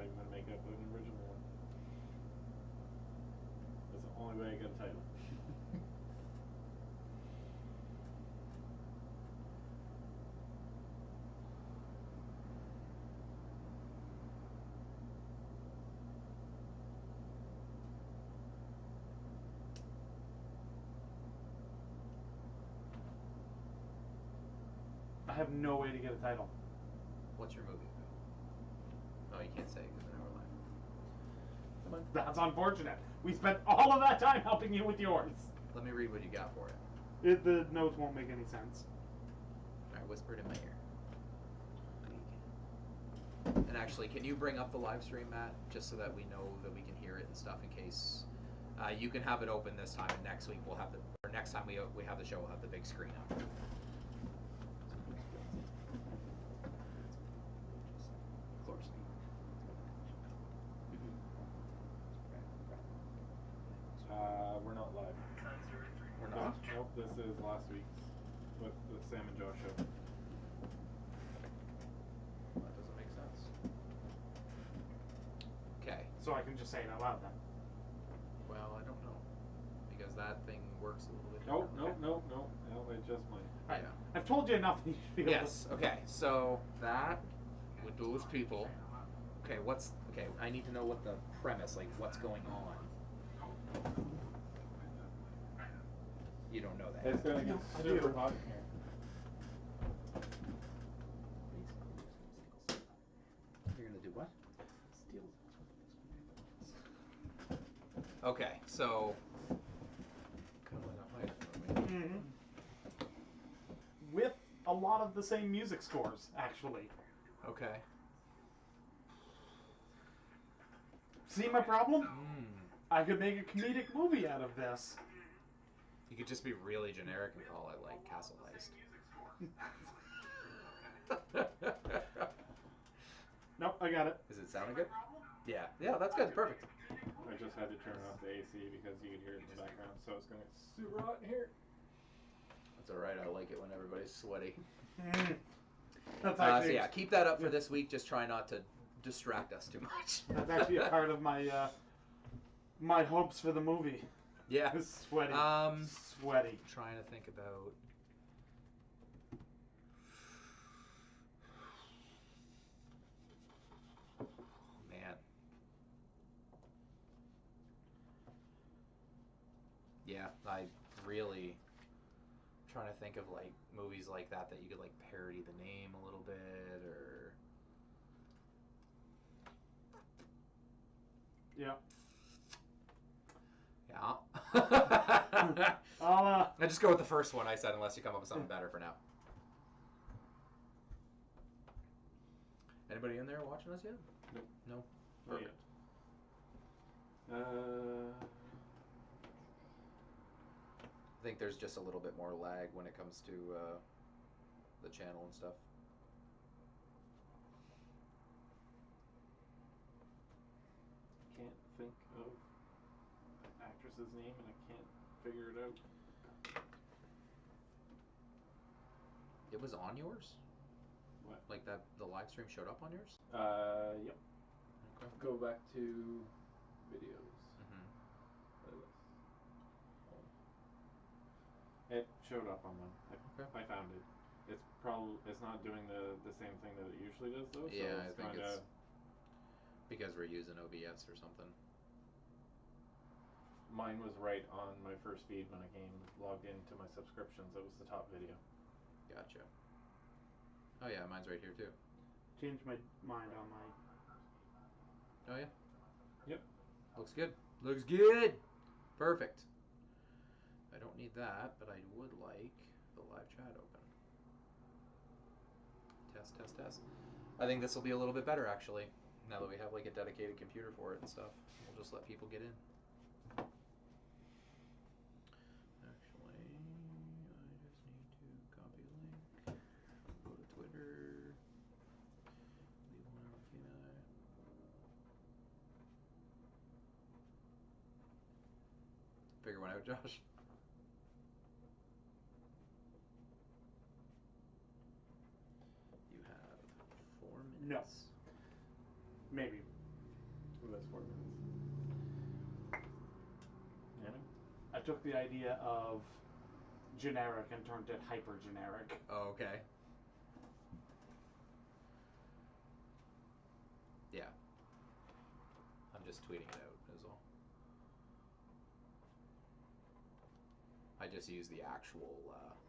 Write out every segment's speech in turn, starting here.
not even going to make up an original one. That's the only way I get a title. I have no way to get a title. What's your movie about? Oh, you can't say because we're never live. That's unfortunate. We spent all of that time helping you with yours. Let me read what you got for it. The notes won't make any sense. I whispered in my ear. And actually, can you bring up the live stream, Matt, just so that we know that we can hear it and stuff in case you can have it open this time, and next week we'll have or next time we have the show, we'll have the big screen up. Of course. We're not live. We're not? Nope, this is last week's with the Sam and Josh show. That doesn't make sense. Okay. So I can just say it out loud then. Well, I don't know. Because that thing works a little bit Nope, differently. no, it just might. Yeah. I've told you enough that you should be able Yes, okay, so that with those people. Okay, I need to know what the premise, like what's going on. You don't know that. It's gonna get super hot in here. You're gonna do what? Steal. Okay, so Mm-hmm. With a lot of the same music scores, actually. okay. See my problem? I could make a comedic movie out of this. You could just be really generic and call it like Castle Heist. Nope, I got it. Is it sounding good? Yeah, that's good. Perfect. I just had to turn off the AC because you could hear it in the background, so it's gonna get super hot in here. That's all right. I like it when everybody's sweaty. That's So actually, yeah, keep that up for this week. Just try not to distract us too much. that's actually a part of my my hopes for the movie. Yeah. It's sweaty. Sweaty. Trying to think about. Oh, man. Yeah, I really trying to think of like movies like that you could like parody the name a little bit or. Yeah. Yeah. I'll I just go with the first one I said unless you come up with something better for now. Anybody in there watching us yet? Nope. No? Not Perfect. yet. I think there's just a little bit more lag when it comes to the channel and stuff. Can't think of an actress's name and I can't figure it out. It was on yours? What? Like that the live stream showed up on yours? Yep. Okay. Go back to videos. Mm-hmm. Playlist. It showed up on mine. I found it. It's not doing the same thing that it usually does though. So Yeah, it's I think kinda, it's because we're using OBS or something. mine was right on my first feed when I logged into my subscriptions. It was the top video. Gotcha. Oh yeah, mine's right here too. change my mind on my. Oh yeah? Yep. Looks good. Looks good! Perfect. I don't need that, but I would like the live chat open. Test. I think this will be a little bit better actually. Now that we have like a dedicated computer for it and stuff. We'll just let people get in. Actually, I just need to copy a link. Go to Twitter. Leave one out. Figure one out, Josh. You have 4 minutes. No. Maybe. That's 4 minutes. Anime? I took the idea of generic and turned it hyper generic. Oh, okay. Yeah. I'm just tweeting it out as well. I just use the actual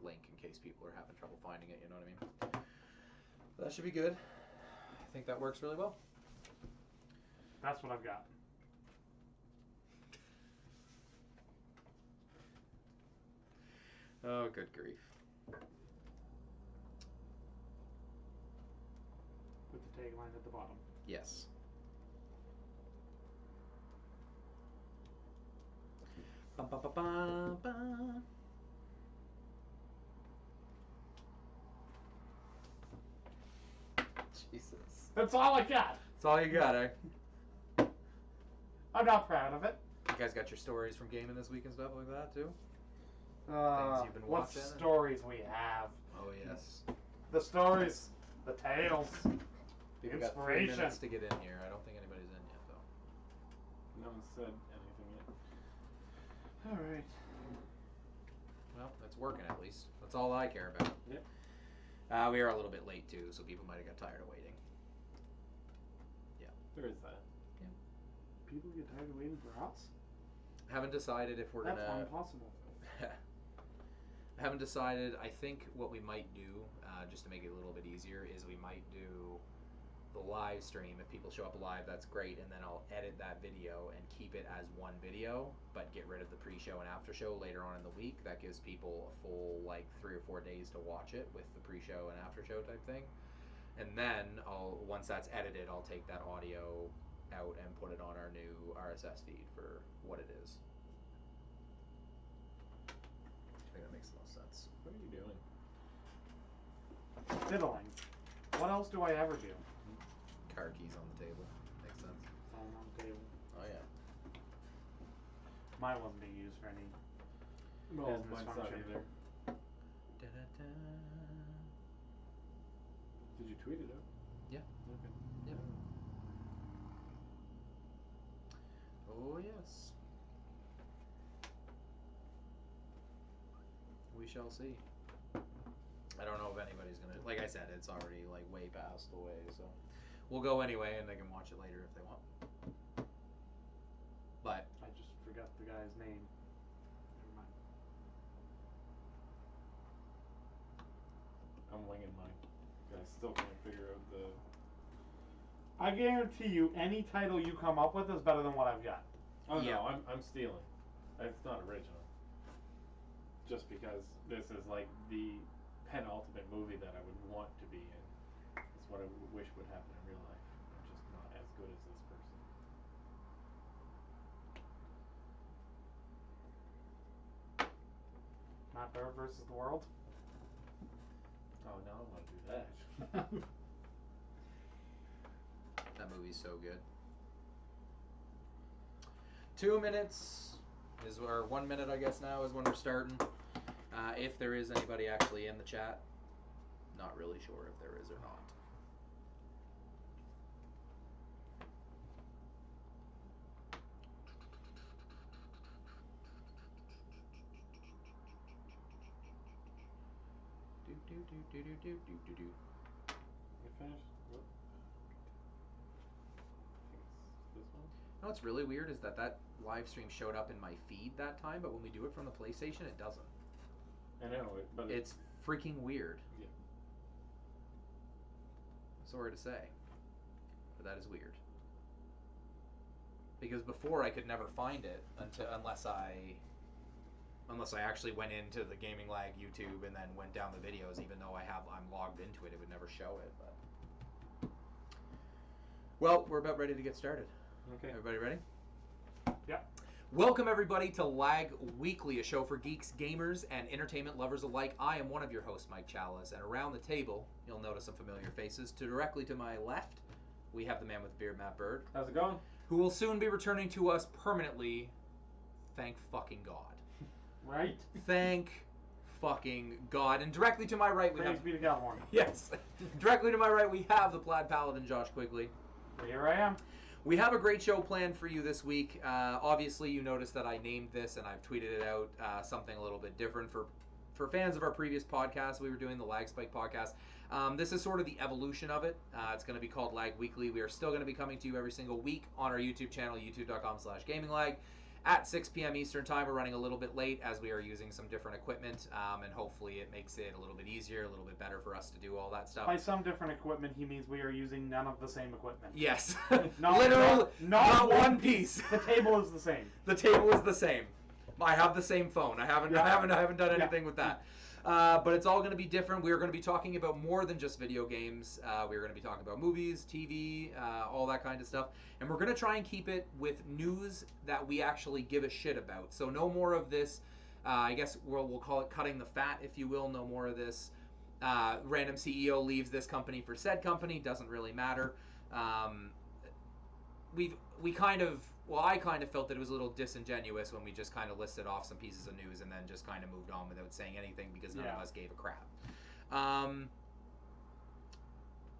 link in case people are having trouble finding it, you know what I mean? That should be good. I think that works really well. That's what I've got. Oh, good grief. Put the tagline at the bottom. Yes. Bum, bum, bum, bum, bum. Jesus. That's all I got. That's all you got, eh? I'm not proud of it. You guys got your stories from gaming this week and stuff like that, too? Things you've been what watching? stories we have. Oh, yes. The stories. The tales. People got 3 Inspiration. minutes to get in here. I don't think anybody's in yet, though. No one said anything yet. Alright. Well, it's working at least. That's all I care about. Yep. We are a little bit late, too, so people might have got tired of waiting. Yeah. There is that. People get tired of waiting for us? Haven't decided if we're That's gonna... impossible. I haven't decided. I think what we might do, just to make it a little bit easier, is we might do the live stream. If people show up live, that's great, and then I'll edit that video and keep it as one video, but get rid of the pre-show and after-show later on in the week. That gives people a full, 3 or 4 days to watch it with the pre-show and after-show type thing. And then, once that's edited, I'll take that audio out and put it on our new RSS feed for what it is. I think that makes the most sense. What are you doing? Fiddling. What else do I ever do? Car keys on the table. Makes sense. Phone on the table. Oh, yeah. Mine wasn't being used for any Well, business mine's not function. either. Da-da-da. Did you tweet it out? Yeah. Okay. Yep. Oh, yes. We shall see. I don't know if anybody's gonna... Like I said, it's already, way past the way, so... We'll go anyway, and they can watch it later if they want. But... I just forgot the guy's name. Never mind. I'm winging mine. I still can't figure out the... I guarantee you, any title you come up with is better than what I've got. Oh Yeah. no, I'm stealing. It's not original. Just because this is like the penultimate movie that I would want to be in. It's what I wish would happen in real life. I'm just not as good as this person. Not Bird versus the World. Oh, now I want to do that. That movie's so good. 2 minutes is, or 1 minute, I guess, now is when we're starting. If there is anybody actually in the chat, not really sure if there is or not. Do. You finished? What? I think it's this one. You know what's really weird is that live stream showed up in my feed that time, but when we do it from the PlayStation, it doesn't. I know, but It's freaking weird. Yeah. Sorry to say, but that is weird. Because before I could never find it unless I actually went into the Gaming Lagg YouTube and then went down the videos. Even though I'm logged into it, it would never show it. But well, we're about ready to get started. Okay. Everybody ready? Yep. Welcome everybody to Lagg Weekly, a show for geeks, gamers, and entertainment lovers alike. I am one of your hosts, Mike Chalice, and around the table, you'll notice some familiar faces. Directly to my left, we have the man with the beard, Matt Bird, How's it going? who will soon be returning to us permanently. Thank fucking God. Right? Thank fucking God. And directly to my right, we Thanks have... be to California. Yes. Directly to my right, we have the Plaid Paladin, Josh Quigley. Here I am. We have a great show planned for you this week. Obviously, you noticed that I named this and I've tweeted it out, something a little bit different for fans of our previous podcast. We were doing the Lag Spike podcast. This is sort of the evolution of it. It's going to be called Lag Weekly. We are still going to be coming to you every single week on our YouTube channel, youtube.com/gaminglag. At 6 p.m. Eastern Time. We're running a little bit late as we are using some different equipment, and hopefully it makes it a little bit easier, a little bit better for us to do all that stuff. By some different equipment, he means we are using none of the same equipment. Yes. Literally, not one piece. The table is the same. The table is the same. I have the same phone. I haven't done anything with that. But it's all going to be different. We are going to be talking about more than just video games. We're going to be talking about movies, TV, all that kind of stuff. And we're going to try and keep it with news that we actually give a shit about. So no more of this, I guess we'll call it cutting the fat, if you will. No more of this random CEO leaves this company for said company. Doesn't really matter. I kind of felt that it was a little disingenuous when we just kind of listed off some pieces of news and then just kind of moved on without saying anything because none of us gave a crap.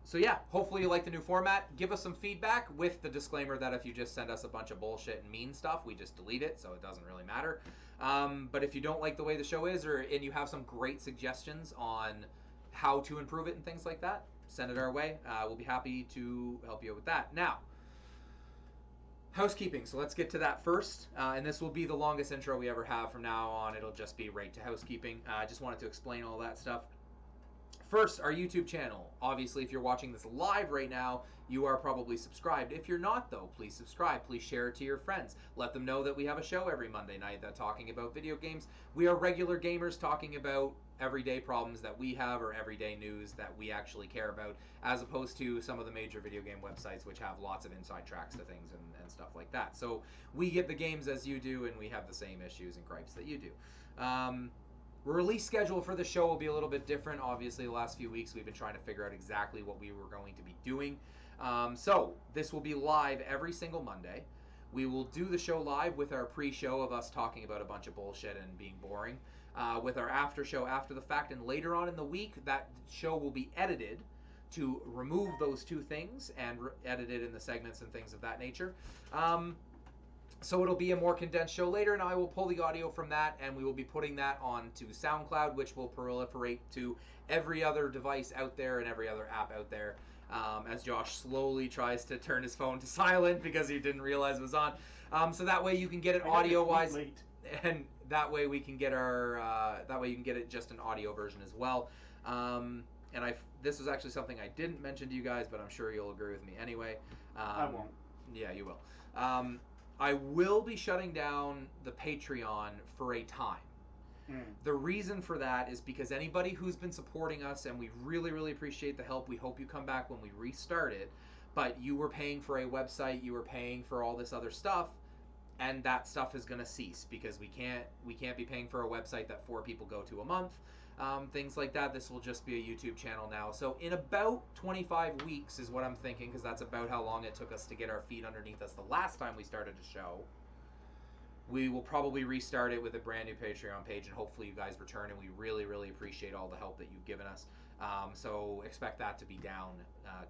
So yeah, hopefully you like the new format. Give us some feedback with the disclaimer that if you just send us a bunch of bullshit and mean stuff, we just delete it, so it doesn't really matter. But if you don't like the way the show is, and you have some great suggestions on how to improve it and things like that, send it our way. We'll be happy to help you with that. Now, housekeeping. So let's get to that first. And this will be the longest intro we ever have from now on. It'll just be right to housekeeping. I just wanted to explain all that stuff. First, our YouTube channel. Obviously, if you're watching this live right now, you are probably subscribed. If you're not, though, please subscribe. Please share it to your friends. Let them know that we have a show every Monday night that's talking about video games. We are regular gamers talking about everyday problems that we have or everyday news that we actually care about, as opposed to some of the major video game websites which have lots of inside tracks to things and stuff like that. So we get the games as you do, and we have the same issues and gripes that you do. Release schedule for the show will be a little bit different. Obviously, the last few weeks we've been trying to figure out exactly what we were going to be doing. So this will be live every single Monday. We will do the show live with our pre-show of us talking about a bunch of bullshit and being boring. With our after show after the fact, and later on in the week, that show will be edited to remove those two things and edit it in the segments and things of that nature. So it'll be a more condensed show later, and I will pull the audio from that, and we will be putting that onto SoundCloud, which will proliferate to every other device out there and every other app out there, as Josh slowly tries to turn his phone to silent because he didn't realize it was on. So that way you can get it audio-wise, and that way we can get our that way you can get it just an audio version as well. And this was actually something I didn't mention to you guys, but I'm sure you'll agree with me anyway. I won't. Yeah, you will. I will be shutting down the Patreon for a time. The reason for that is because anybody who's been supporting us, and we really, really appreciate the help. We hope you come back when we restart it. But you were paying for a website, you were paying for all this other stuff, and that stuff is going to cease because we can't be paying for a website that 4 people go to a month. Things like that. This will just be a YouTube channel now. So in about 25 weeks is what I'm thinking, because that's about how long it took us to get our feet underneath us the last time we started a show. We will probably restart it with a brand new Patreon page, and hopefully you guys return, and we really, really appreciate all the help that you've given us. So expect that to be down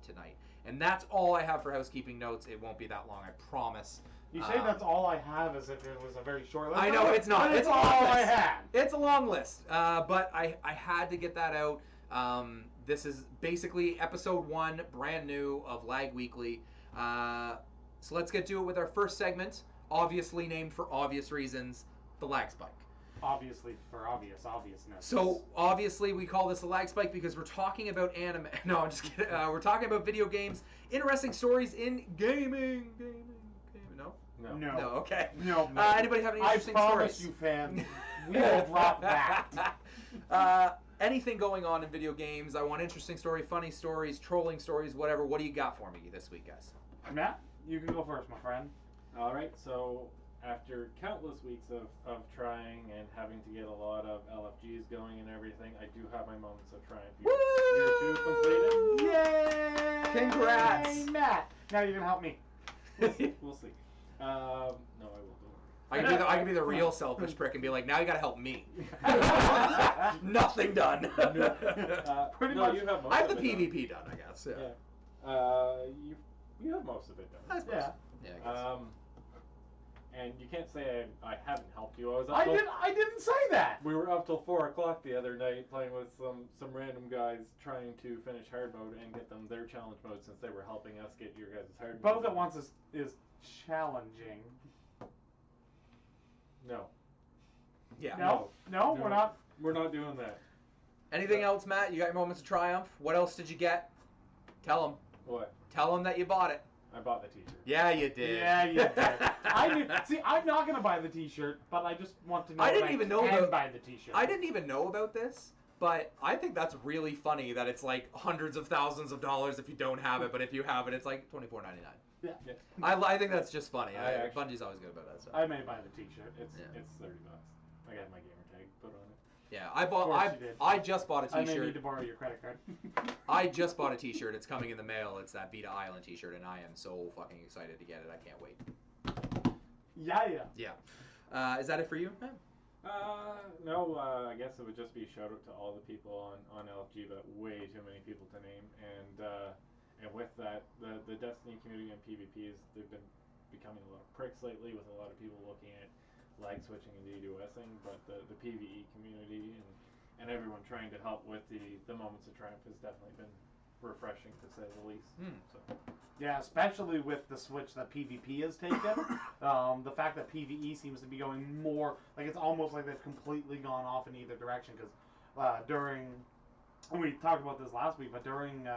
tonight. And that's all I have for housekeeping notes. It won't be that long, I promise. You say that's all I have as if it was a very short list. I know, it's not. It's all I had. It's a long list. But I had to get that out. This is basically episode 1, brand new, of Lag Weekly. So let's get to it with our first segment, obviously named for obvious reasons, the Lag Spike. Obviously, for obviousness. So, obviously, we call this a Lag Spike because we're talking about anime. No, I'm just kidding. We're talking about video games, interesting stories in gaming. No? No. No, okay. No. Anybody have any interesting stories? I promise you, fans, we will drop that. Anything going on in video games. I want interesting story, funny stories, trolling stories, whatever. What do you got for me this week, guys? Matt, you can go first, my friend. All right, so after countless weeks of trying and having to get a lot of LFGs going and everything, I do have my moments of triumph. Year 2 completed. Yay! Congrats! Matt, now you're going to help me. We'll see. No, I won't. I can be the real selfish prick and be like, now you gotta help me. Nothing done. Pretty much. You have most I have of the it PvP done, I guess. Yeah. You have most of it done. I suppose. Yeah. And you can't say I haven't helped you. I didn't say that. We were up till 4 o'clock the other night playing with some random guys trying to finish hard mode and get them their challenge mode since they were helping us get your guys' hard mode. Both at once is challenging. No. Yeah. No, we're not. We're not doing that. Anything else, Matt? You got your moments of triumph? What else did you get? Tell them. What? Tell them that you bought it. I bought the t-shirt. Yeah, you did. Yeah, you did. I knew. See, I'm not gonna buy the T-shirt, but I just want to know. I didn't even know can about- buy the T-shirt. I didn't even know about this, but I think that's really funny that it's like hundreds of thousands of dollars if you don't have it, but if you have it, it's like $24.99. Yeah. I think that's just funny. I actually- Bungie's always good about that stuff. I may buy the T-shirt. It's $30. I got my gamer tag put on it. Yeah, Of course you did. I just bought a I may T-shirt. need to borrow your credit card. I just bought a T-shirt. It's coming in the mail. It's that Beta Island T-shirt, and I am so fucking excited to get it. I can't wait. Yeah. Is that it for you, Matt? No, I guess it would just be a shout out to all the people on LFG, but way too many people to name. And with that, the Destiny community and PvPs, they've been becoming a lot of pricks lately, with a lot of people looking at lag switching and DDoSing, but the PvE community and everyone trying to help with the moments of triumph has definitely been refreshing, to say the least. So. Yeah, especially with the switch that PvP has taken. The fact that PvE seems to be going more, like it's almost like they've completely gone off in either direction, because we talked about this last week, but during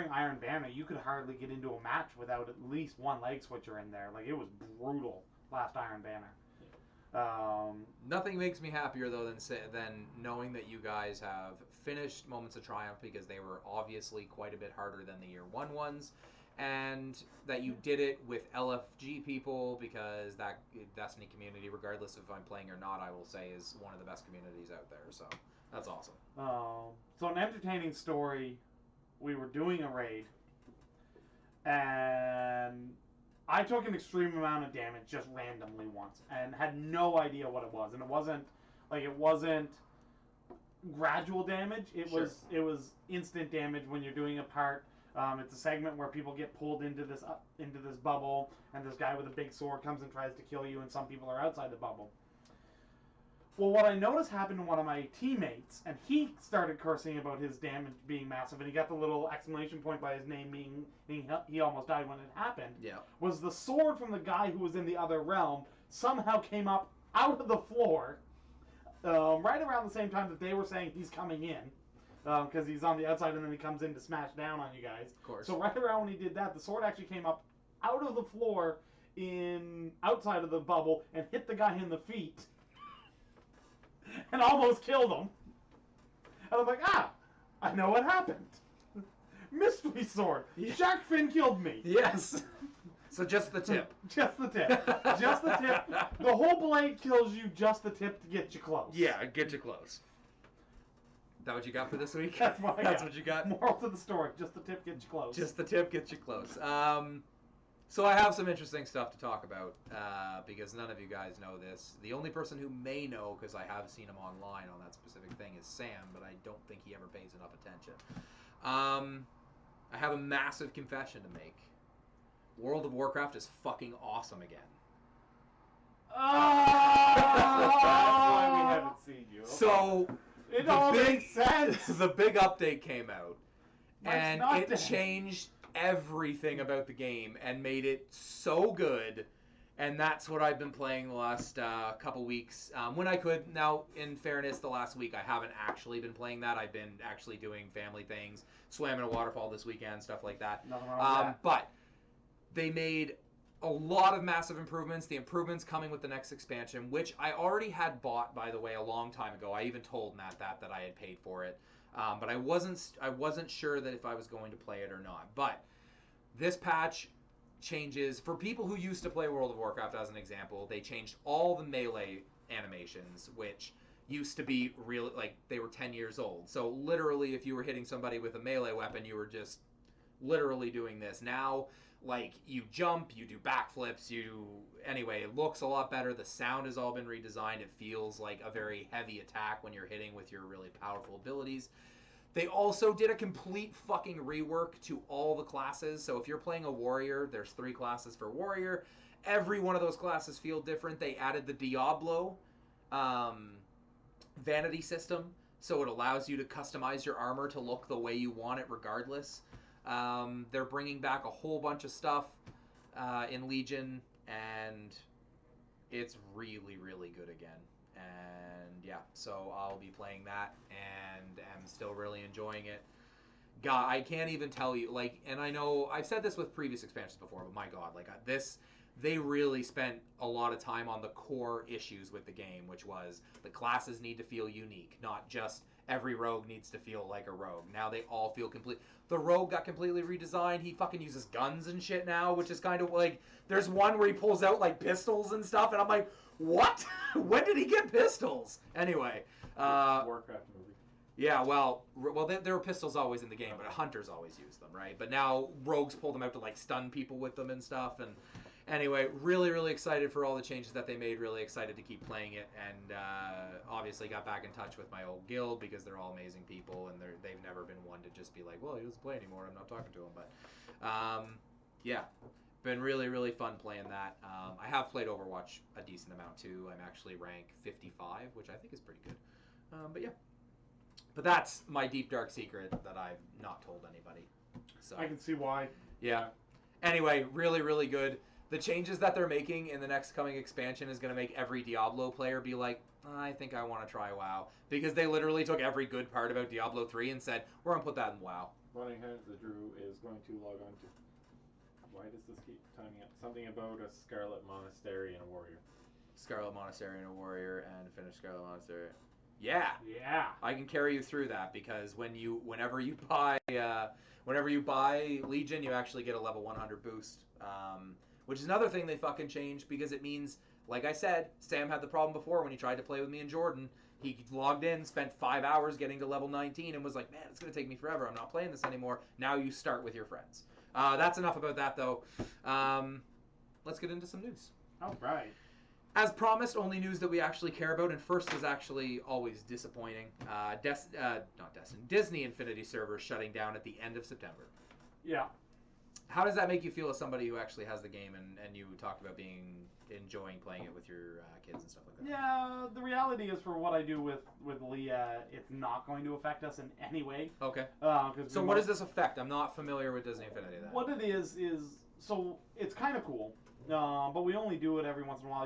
Iron Banner, you could hardly get into a match without at least one leg switcher in there. Like, it was brutal last Iron Banner. Nothing makes me happier though than knowing that you guys have finished Moments of Triumph, because they were obviously quite a bit harder than the Year 1 ones, and that you did it with LFG people, because that Destiny community, regardless if I'm playing or not, I will say is one of the best communities out there. So that's awesome. So an entertaining story. We were doing a raid, and I took an extreme amount of damage just randomly once, and had no idea what it was. And it wasn't gradual damage. It was instant damage when you're doing a part. It's a segment where people get pulled into this bubble, and this guy with a big sword comes and tries to kill you, and some people are outside the bubble. Well, what I noticed happened to one of my teammates, and he started cursing about his damage being massive, and he got the little exclamation point by his name meaning he almost died when it happened. Yeah. Was the sword from the guy who was in the other realm somehow came up out of the floor right around the same time that they were saying he's coming in, because he's on the outside and then he comes in to smash down on you guys. Of course. So right around when he did that, the sword actually came up out of the floor outside of the bubble and hit the guy in the feet. And almost killed him. And I'm like, I know what happened. Mystery sword. Yeah. Shark fin killed me. Yes. So just the tip. Just the tip. Just the tip. The whole blade kills you, just the tip to get you close. Yeah, get you close. That what you got for this week? That's what I That's got. what you got? Moral to the story, just the tip gets you close. Just the tip gets you close. So I have some interesting stuff to talk about, because none of you guys know this. The only person who may know, because I have seen him online on that specific thing, is Sam, but I don't think he ever pays enough attention. I have a massive confession to make. World of Warcraft is fucking awesome again. That's why we haven't seen you. So it all makes sense. The big update came out, Mike's and not it dead. changed everything about the game and made it so good. And that's what I've been playing the last couple weeks when I could. Now, in fairness, the last week I haven't actually been playing that. I've been actually doing family things, swam in a waterfall this weekend, stuff like that. Nothing wrong with that. But they made a lot of massive improvements. The improvements coming with the next expansion, which I already had bought, by the way, a long time ago. I even told Matt that I had paid for it, but I wasn't sure that if I was going to play it or not. But this patch changes for people who used to play World of Warcraft. As an example, they changed all the melee animations, which used to be real, like they were 10 years old. So literally, if you were hitting somebody with a melee weapon, you were just literally doing this. Now, like, you jump, you do backflips, anyway, it looks a lot better. The sound has all been redesigned. It feels like a very heavy attack when you're hitting with your really powerful abilities. They also did a complete fucking rework to all the classes. So if you're playing a warrior, there's 3 classes for warrior. Every one of those classes feel different. They added the Diablo vanity system, so it allows you to customize your armor to look the way you want it regardless. They're bringing back a whole bunch of stuff in Legion, and it's really, really good again. And yeah, so I'll be playing that, and am still really enjoying it. God, I can't even tell you, like, and I know I've said this with previous expansions before, but my God, like, this, they really spent a lot of time on the core issues with the game, which was the classes need to feel unique, not just every rogue needs to feel like a rogue. Now they all feel complete. The rogue got completely redesigned. He fucking uses guns and shit now, which is kind of like, there's one where he pulls out like pistols and stuff, and I'm like, what? When did he get pistols? Anyway, Warcraft movie. yeah, well, there were pistols always in the game, but hunters always use them, right? But now rogues pull them out to like stun people with them and stuff. And anyway, really, really excited for all the changes that they made. Really excited to keep playing it, and obviously got back in touch with my old guild because they're all amazing people, and they've never been one to just be like, well, he doesn't play anymore, I'm not talking to him. But yeah, been really, really fun playing that. I have played Overwatch a decent amount too. I'm actually rank 55, which I think is pretty good. But yeah. But that's my deep dark secret that I've not told anybody. So I can see why. yeah. Anyway, really, really good. The changes that they're making in the next coming expansion is going to make every Diablo player be like, I think I want to try WoW. Because they literally took every good part about Diablo 3 and said, we're going to put that in WoW. Running Hands the Drew is going to log on to... Why does this keep timing up? Something about a Scarlet Monastery and a warrior. Scarlet Monastery and a warrior, and finish Scarlet Monastery. Yeah. Yeah. I can carry you through that because whenever you buy Legion, you actually get a level 100 boost, which is another thing they fucking changed because it means, like I said, Sam had the problem before when he tried to play with me and Jordan. He logged in, spent 5 hours getting to level 19, and was like, man, it's going to take me forever. I'm not playing this anymore. Now you start with your friends. That's enough about that, though. Let's get into some news. All right. As promised, only news that we actually care about, and first is actually always disappointing. Disney Infinity servers shutting down at the end of September. Yeah. How does that make you feel as somebody who actually has the game and you talked about enjoying playing it with your kids and stuff like that? Yeah, the reality is for what I do with Leah, it's not going to affect us in any way. Okay. So what does this affect? I'm not familiar with Disney Infinity then. What it is so it's kind of cool, but we only do it every once in a while.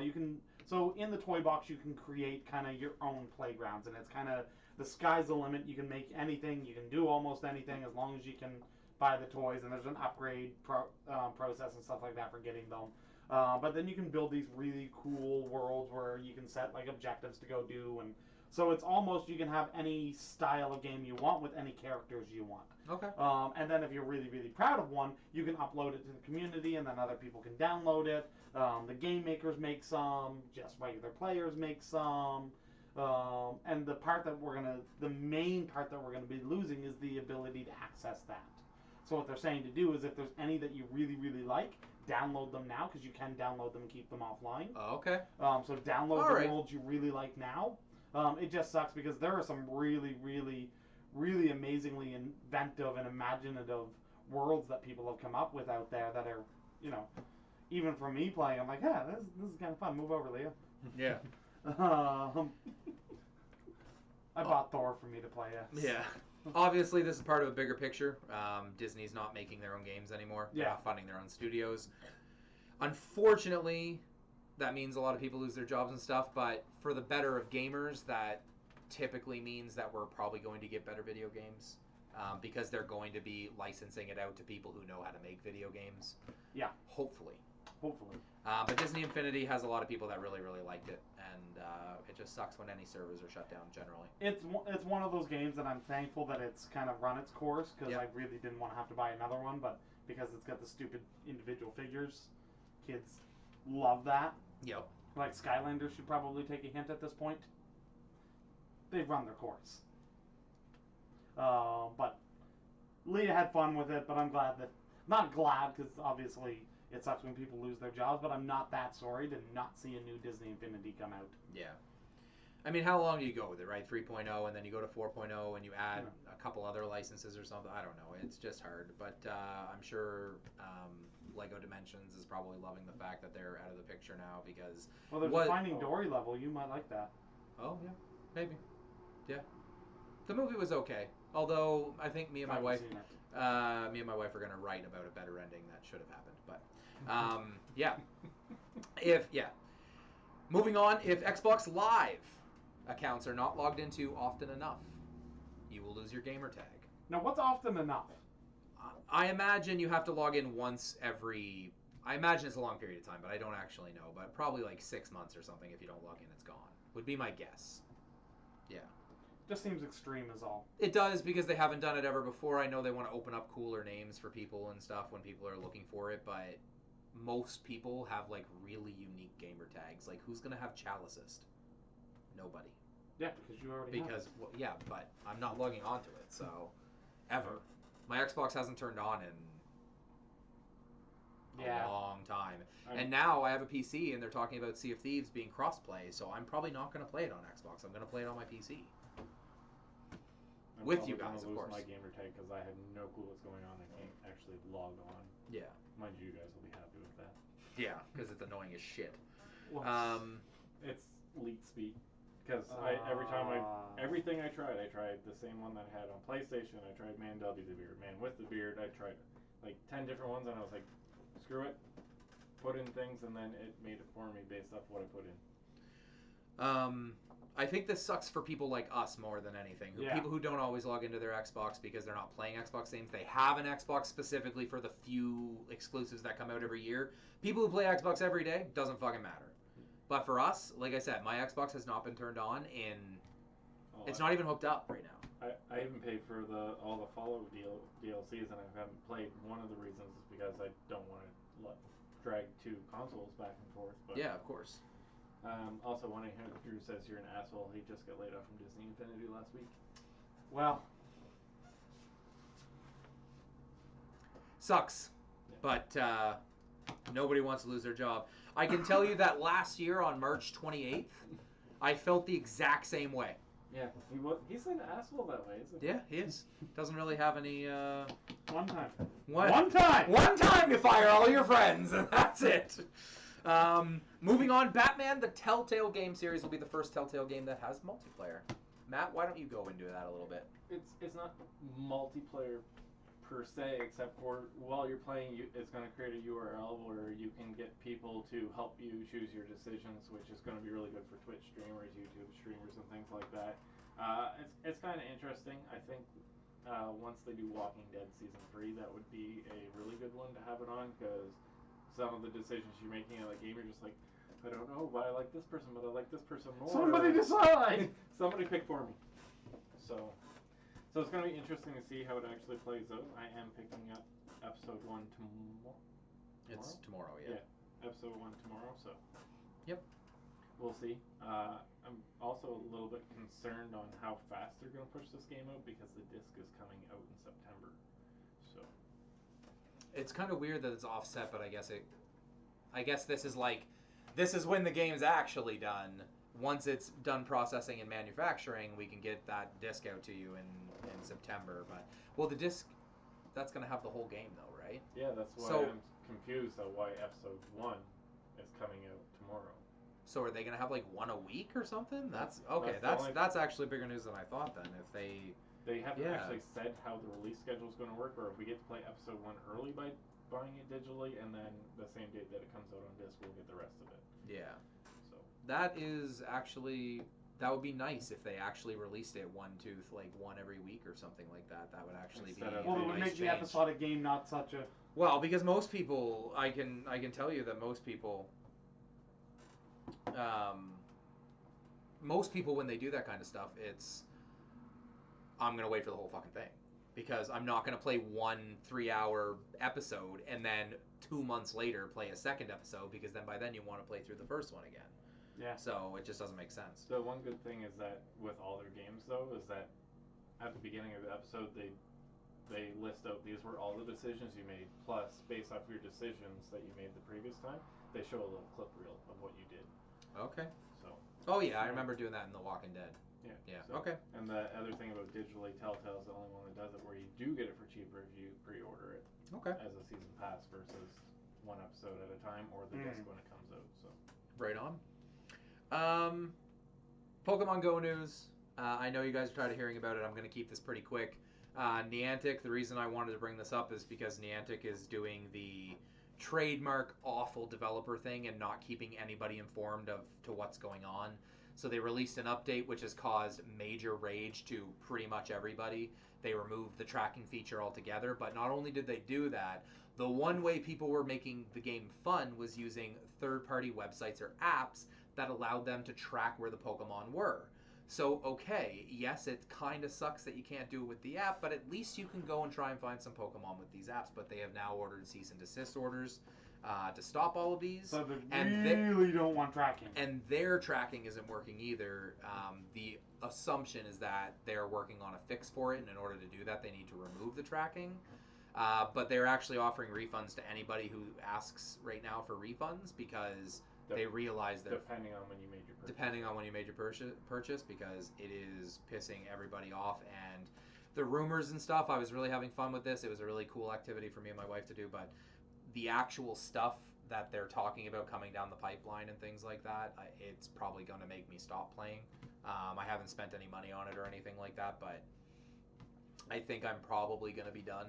So in the toy box you can create kind of your own playgrounds, and it's kind of the sky's the limit. You can make anything, you can do almost anything as long as you can buy the toys, and there's an upgrade process and stuff like that for getting them. But then you can build these really cool worlds where you can set like objectives to go do, and so it's almost you can have any style of game you want with any characters you want. Okay. And then if you're really, really proud of one, you can upload it to the community, and then other people can download it. The game makers make some, just regular players make some. And the main part that we're gonna be losing is the ability to access that. So what they're saying to do is if there's any that you really, really like, download them now, because you can download them and keep them offline. Oh, okay. So download the worlds you really like now. It just sucks because there are some really, really, really amazingly inventive and imaginative worlds that people have come up with out there that are, even for me playing, I'm like, yeah, this is kind of fun. Move over, Leah. Yeah. I bought Thor for me to play it. Yeah. Obviously, this is part of a bigger picture. Disney's not making their own games anymore. They're not funding their own studios. Unfortunately, that means a lot of people lose their jobs and stuff, but for the better of gamers, that typically means that we're probably going to get better video games because they're going to be licensing it out to people who know how to make video games. Yeah. Hopefully. But Disney Infinity has a lot of people that really, really liked it, and it just sucks when any servers are shut down generally. It's one of those games that I'm thankful that it's kind of run its course, because I really didn't want to have to buy another one, but because it's got the stupid individual figures, kids love that. Yep. Like Skylanders should probably take a hint at this point. They've run their course. But Leah had fun with it, but I'm glad that... Not glad, because obviously it sucks when people lose their jobs, but I'm not that sorry to not see a new Disney Infinity come out. Yeah. I mean, how long do you go with it, right? 3.0, and then you go to 4.0, and you add a couple other licenses or something. I don't know. It's just hard. But I'm sure Lego Dimensions is probably loving the fact that they're out of the picture now because... Well, there's a Finding Dory level. You might like that. Oh, yeah. Maybe. Yeah. The movie was okay. Although, I think me and my wife are going to write about a better ending that should have happened. But, yeah. Moving on, if Xbox Live accounts are not logged into often enough, you will lose your gamer tag. Now, what's often enough? I imagine you have to log in once every... I imagine it's a long period of time, but I don't actually know. But probably like 6 months or something. If you don't log in, it's gone. Would be my guess. Yeah. Just seems extreme is all. It does, because they haven't done it ever before. I know they want to open up cooler names for people and stuff when people are looking for it, but most people have like really unique gamer tags. Like, who's going to have Chalicist? Nobody. Yeah, because you already have it. Well, yeah, but I'm not logging onto it, so... Ever. My Xbox hasn't turned on in a long time. And now I have a PC, and they're talking about Sea of Thieves being cross-play, so I'm probably not going to play it on Xbox. I'm going to play it on my PC. With you guys, of course. I'm my gamer tag because I have no clue what's going on. I can't actually log on. Yeah. Mind you guys will be happy with that. Yeah, because it's annoying as shit. It's leak speed. Because everything I tried the same one that I had on PlayStation. I tried Man W the Beard, Man with the Beard. I tried like 10 different ones, and I was like, screw it. Put in things, and then it made it for me based off what I put in. I think this sucks for people like us more than anything. Yeah. People who don't always log into their Xbox because they're not playing Xbox games. They have an Xbox specifically for the few exclusives that come out every year. People who play Xbox every day, doesn't fucking matter. But for us, like I said, my Xbox has not been turned on in... it's not even hooked up right now. I even paid for all the Fallout DLCs, and I haven't played. One of the reasons is because I don't want to drag two consoles back and forth. But yeah, of course. Also, 1-800-Drew says you're an asshole. He just got laid off from Disney Infinity last week. Well. Sucks. Yeah. But nobody wants to lose their job. I can tell you that last year on March 28th, I felt the exact same way. Yeah, he's an asshole that way, isn't he? Yeah, he is. Doesn't really have any... One time. One time! One time you fire all your friends, and that's it. Moving on, Batman, the Telltale game series will be the first Telltale game that has multiplayer. Matt, why don't you go into that a little bit? It's not multiplayer per se, except for while you're playing, it's going to create a URL where you can get people to help you choose your decisions, which is going to be really good for Twitch streamers, YouTube streamers, and things like that. It's kind of interesting. I think once they do Walking Dead Season 3, that would be a really good one to have it on, because some of the decisions you're making in the game, you're just like, I don't know, but I like this person, but I like this person more. Somebody decide! Somebody pick for me. So it's going to be interesting to see how it actually plays out. I am picking up episode 1 tomorrow. It's tomorrow, yeah. Yeah, episode 1 tomorrow, so. Yep. We'll see. I'm also a little bit concerned on how fast they're going to push this game out, because the disc is coming out in September. So. It's kind of weird that it's offset, but I guess this is when the game's actually done. Once it's done processing and manufacturing, we can get that disc out to you in September. But the disc, that's going to have the whole game though, right? Yeah, that's why I'm confused at why episode 1 is coming out tomorrow. So are they going to have like one a week or something? That's okay. That's actually bigger news than I thought. Then if they haven't actually said how the release schedule is going to work, or if we get to play episode 1 early by buying it digitally, and then the same date that it comes out on disc, we'll get the rest of it. Yeah. So that would be nice if they actually released it one every week or something like that. That would actually be it would make the episodic game not such a... Well, because most people, I can tell you that most people when they do that kind of stuff, it's I'm gonna wait for the whole fucking thing, because I'm not gonna play one 3-hour episode and then 2 months later play a second episode, because then by then you want to play through the first one again. Yeah. So it just doesn't make sense. The one good thing is that with all their games though, is that at the beginning of the episode they list out these were all the decisions you made, plus based off your decisions that you made the previous time, they show a little clip reel of what you did. Okay. So Oh yeah, I remember doing that in The Walking Dead. yeah. Yeah. So, Okay. And the other thing about digitally, Telltale's the only one that does it, where you do get it for cheaper if you pre-order it Okay. as a season pass versus one episode at a time or the disc when it comes out. So Right on. Pokemon Go news. I know you guys are tired of hearing about it. I'm going to keep this pretty quick. Niantic, the reason I wanted to bring this up is because Niantic is doing the trademark awful developer thing and not keeping anybody informed of to what's going on. So they released an update which has caused major rage to pretty much everybody. They removed the tracking feature altogether, but not only did they do that, the one way people were making the game fun was using third-party websites or apps that allowed them to track where the Pokemon were. So, okay, yes, it kind of sucks that you can't do it with the app, but at least you can go and try and find some Pokemon with these apps. But they have now ordered cease and desist orders to stop all of these. So they and really don't want tracking. And their tracking isn't working either. The assumption is that they're working on a fix for it, and in order to do that, they need to remove the tracking. But they're actually offering refunds to anybody who asks right now for refunds because they realize they're depending on when you made your purchase, because it is pissing everybody off. And the rumors and stuff, I was really having fun with this. It was a really cool activity for me and my wife to do, but the actual stuff that they're talking about coming down the pipeline and things like that, it's probably going to make me stop playing. I haven't spent any money on it or anything like that, but I think I'm probably going to be done.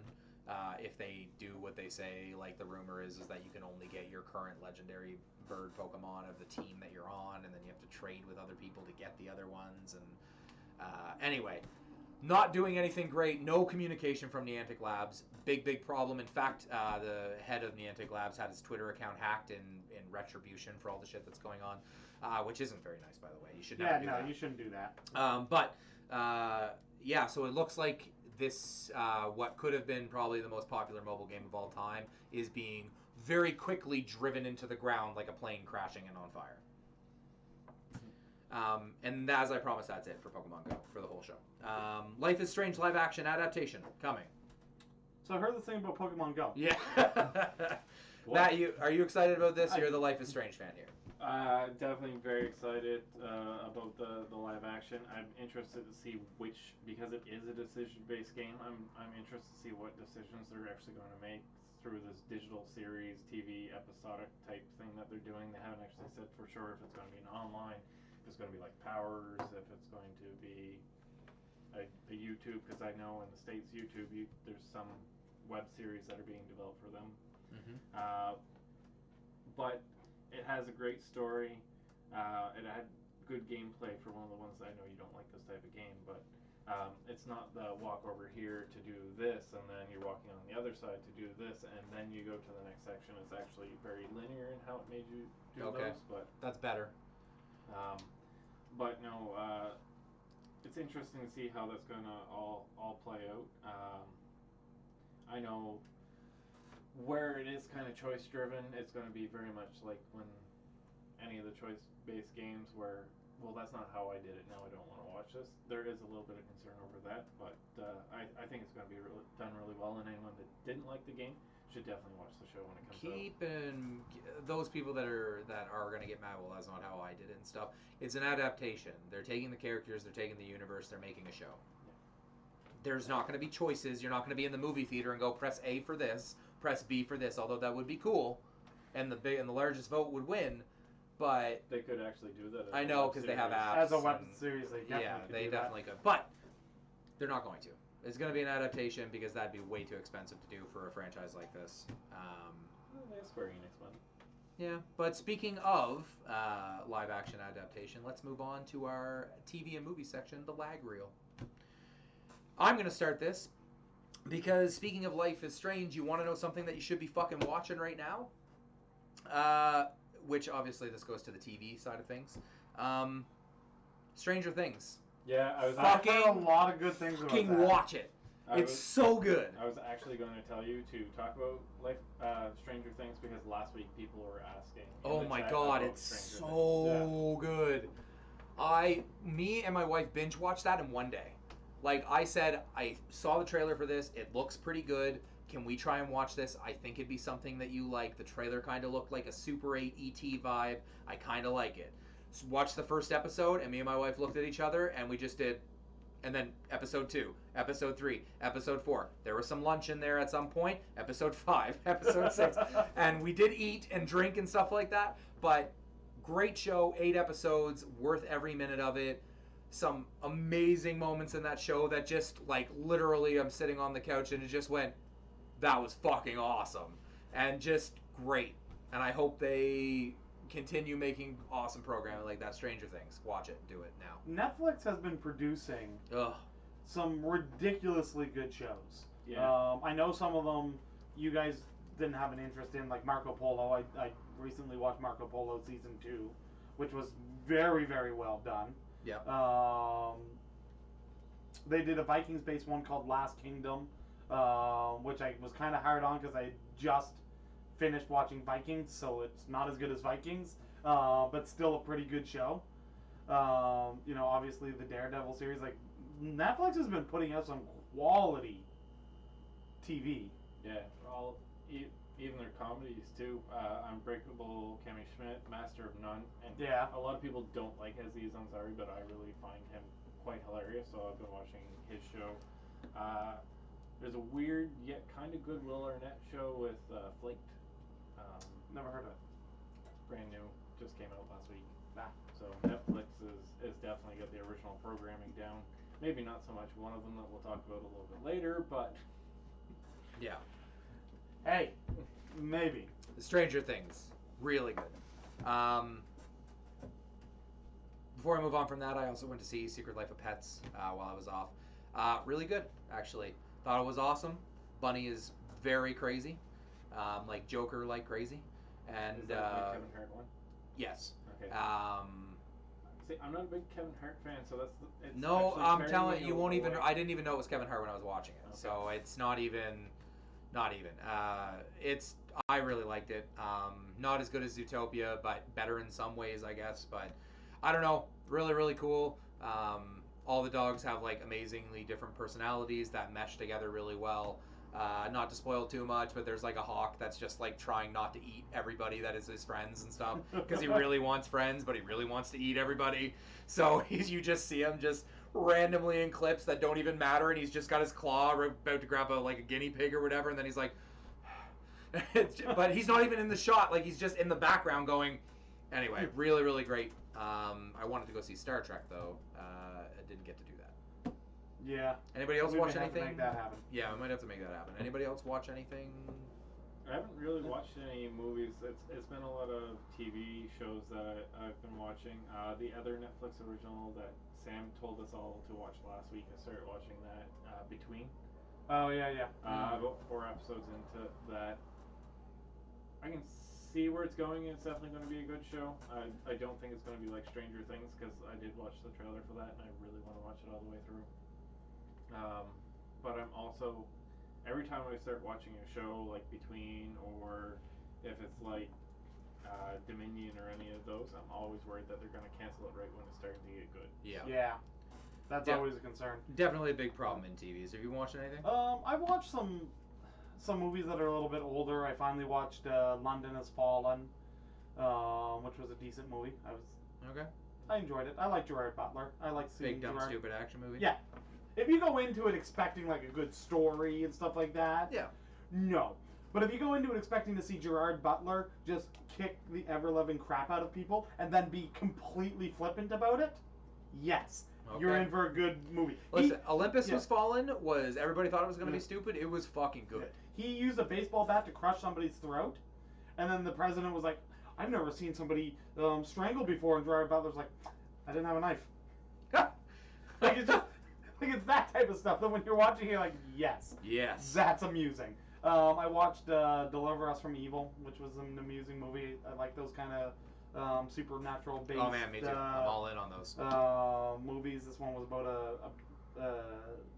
If they do what they say, like the rumor is that you can only get your current legendary bird Pokemon of the team that you're on, and then you have to trade with other people to get the other ones. And anyway, not doing anything great. No communication from Niantic Labs. Big problem. In fact, the head of Niantic Labs had his Twitter account hacked in retribution for all the shit that's going on, which isn't very nice, by the way. You should never do that. You shouldn't do that. Yeah, so it looks like this, what could have been probably the most popular mobile game of all time, is being very quickly driven into the ground like a plane crashing and on fire. And as I promised, that's it for Pokemon Go for the whole show. Life is Strange live action adaptation coming. So I heard this thing about Pokemon Go. Yeah. Matt, are you excited about this? You're the Life is Strange fan here. Definitely very excited about the live action. I'm interested to see because it is a decision-based game. I'm interested to see what decisions they're actually going to make through this digital series, TV episodic type thing that they're doing. They haven't actually said for sure if it's going to be an online, if it's going to be like Powers, if it's going to be a YouTube, because I know in the States YouTube, there's some web series that are being developed for them. Mm-hmm. But it has a great story. It had good gameplay for one of the ones that I know you don't like this type of game, but it's not the walk over here to do this and then you're walking on the other side to do this and then you go to the next section. It's actually very linear in how it made you do those. But that's better. But no, it's interesting to see how that's going to all play out. I know where it is kind of choice driven, it's going to be very much like when any of the choice based games where, well, that's not how I did it, now I don't want to watch this. There is a little bit of concern over that, but I think it's going to be done really well, and anyone that didn't like the game should definitely watch the show when it comes out. Those people that are going to get mad, well, that's not how I did it and stuff. It's an adaptation. They're taking the characters, they're taking the universe, they're making a show. There's not going to be choices. You're not going to be in the movie theater and go press A for this, press B for this, although that would be cool, and the largest vote would win. But they could actually do that. I know, because they have apps. As a web series, they definitely could. But they're not going to. It's going to be an adaptation because that'd be way too expensive to do for a franchise like this. Square Enix one. Yeah, but speaking of live action adaptation, let's move on to our TV and movie section, the Lagg Reel. I'm going to start this because speaking of Life is Strange, you want to know something that you should be fucking watching right now? Which obviously this goes to the TV side of things. Stranger Things. Yeah, I've heard a lot of good things about that. Fucking watch it. It's so good. I was actually going to tell you to talk about Stranger Things because last week people were asking. Oh my god, it's so good. Me and my wife binge watched that in one day. Like I said, I saw the trailer for this. It looks pretty good. Can we try and watch this? I think it'd be something that you like. The trailer kind of looked like a Super 8 ET vibe. I kind of like it. watched the first episode, and me and my wife looked at each other, and we just did. And then episode 2, episode 3, episode 4. There was some lunch in there at some point. Episode 5, episode 6. And we did eat and drink and stuff like that. But great show, 8 episodes, worth every minute of it. Some amazing moments in that show that just, like, literally I'm sitting on the couch and it just went, that was fucking awesome. And just great. And I hope they continue making awesome programming like that. Stranger Things. Watch it. Do it now. Netflix has been producing Ugh. some ridiculously good shows. Yeah. I know some of them you guys didn't have an interest in, like Marco Polo. I recently watched Marco Polo season 2, which was very, very well done. Yeah. They did a Vikings-based one called Last Kingdom, which I was kind of hard on because I just finished watching Vikings, so it's not as good as Vikings, but still a pretty good show. Obviously the Daredevil series, like Netflix has been putting out some quality TV. Yeah, even their comedies too. Unbreakable Kimmy Schmidt, Master of None, and Yeah. a lot of people don't like Aziz Ansari, but I really find him quite hilarious. So I've been watching his show. There's a weird yet kind of good Will Arnett show with Flaked. Never heard of it. Brand new, just came out last week. Nah. So Netflix is definitely got the original programming down. Maybe not so much one of them that we'll talk about a little bit later, but Yeah. Hey, maybe. Stranger Things. Really good. Before I move on from that, I also went to see Secret Life of Pets while I was off. Really good, actually. Thought it was awesome. Bunny is very crazy. Like Joker-like crazy. And is that the Kevin Hart one? yes. Okay. See, I'm not a big Kevin Hart fan, so it's No, actually I'm turning telling me you, won't even. away. I didn't even know it was Kevin Hart when I was watching it, Okay. so it's not even. It's. I really liked it. Not as good as Zootopia, but better in some ways, I guess. But I don't know. Really, really cool. All the dogs have like amazingly different personalities that mesh together really well. Not to spoil too much, but there's like a hawk that's just like trying not to eat everybody that is his friends and stuff because he really wants friends, but he really wants to eat everybody. So you just see him just randomly in clips that don't even matter, and he's just got his claw about to grab a guinea pig or whatever, and then he's like, but he's not even in the shot. Like he's just in the background going. Anyway, really, really great. I wanted to go see Star Trek though. I didn't get to do that. Yeah. Anybody else We watch may have to anything? make that happen. Yeah, we might have to make that happen. Anybody else watch anything? I haven't really watched any movies. It's been a lot of TV shows that I've been watching. The other Netflix original that Sam told us all to watch last week, I started watching that. Between. Oh yeah. About 4 episodes into that. I can see where it's going. It's definitely going to be a good show. I don't think it's going to be like Stranger Things because I did watch the trailer for that and I really want to watch it all the way through. But I'm also, every time I start watching a show like Between, or if it's like Dominion or any of those, I'm always worried that they're going to cancel it right when it's starting to get good. Yeah. Yeah. That's Yeah. always a concern. Definitely a big problem in TVs. Have you watched anything? I watched some movies that are a little bit older. I finally watched London Has Fallen, which was a decent movie. Okay. I enjoyed it. I like Gerard Butler. I like seeing Big, dumb, Gerard. stupid action movie? Yeah. If you go into it expecting like a good story and stuff like that, Yeah. no. But if you go into it expecting to see Gerard Butler just kick the ever-loving crap out of people and then be completely flippant about it, yes. Okay. You're in for a good movie. Listen, Olympus yeah. Was Fallen was, everybody thought it was going to Yeah. be stupid. It was fucking good. He used a baseball bat to crush somebody's throat, and then the president was like, I've never seen somebody strangled before, and Gerard Butler's like, I didn't have a knife. Like it's just, like it's that type of stuff that when you're watching you're like, yes. Yes. That's amusing. I watched Deliver Us from Evil, which was an amusing movie. I like those kind of supernatural based Oh man, me too. I'm all in on those. movies. This one was about a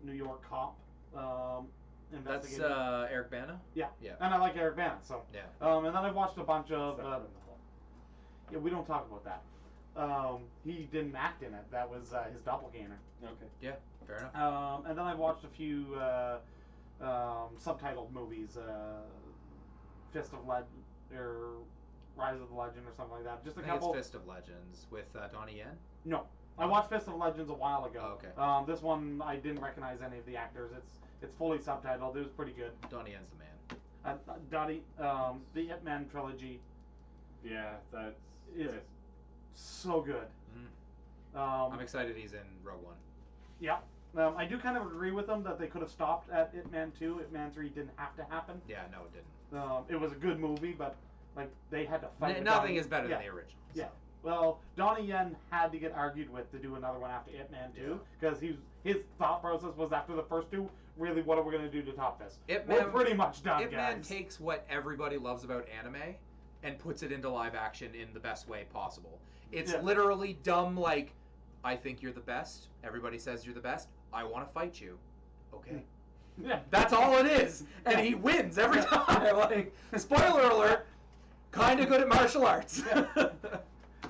New York cop That's investigating. Eric Bana? Yeah. Yeah. And I like Eric Bana, so. Yeah. And then I watched a bunch of. Except for in the hall. Yeah, we don't talk about that. He didn't act in it. That was his doppelganger. Okay. Yeah, fair enough. And then I watched a few subtitled movies. Fist of Lead, or Rise of the Legend or something like that. Just a I think couple. it's Fist of Legends with Donnie Yen. No, I watched Fist of Legends a while ago. Oh, okay. This one I didn't recognize any of the actors. It's fully subtitled. It was pretty good. Donnie Yen's the man. Dottie, the Ip Man trilogy Yeah, that's is so good. I'm excited he's in Rogue One. Yeah. I do kind of agree with them that they could have stopped at Ip Man 2. Ip Man 3 didn't have to happen. Yeah, no, it didn't. It was a good movie, but like they had to fight. Nothing is better than the original. So. Yeah. Well, Donnie Yen had to get argued with to do another one after Ip Man 2 because his thought process was after the first two, really, what are we going to do to top this? We're pretty much done, Ip guys. Man takes what everybody loves about anime and puts it into live action in the best way possible. It's literally dumb, like, I think you're the best. Everybody says you're the best. I want to fight you. Okay. Yeah. That's all it is. And he wins every time. Like, spoiler alert, kind of good at martial arts.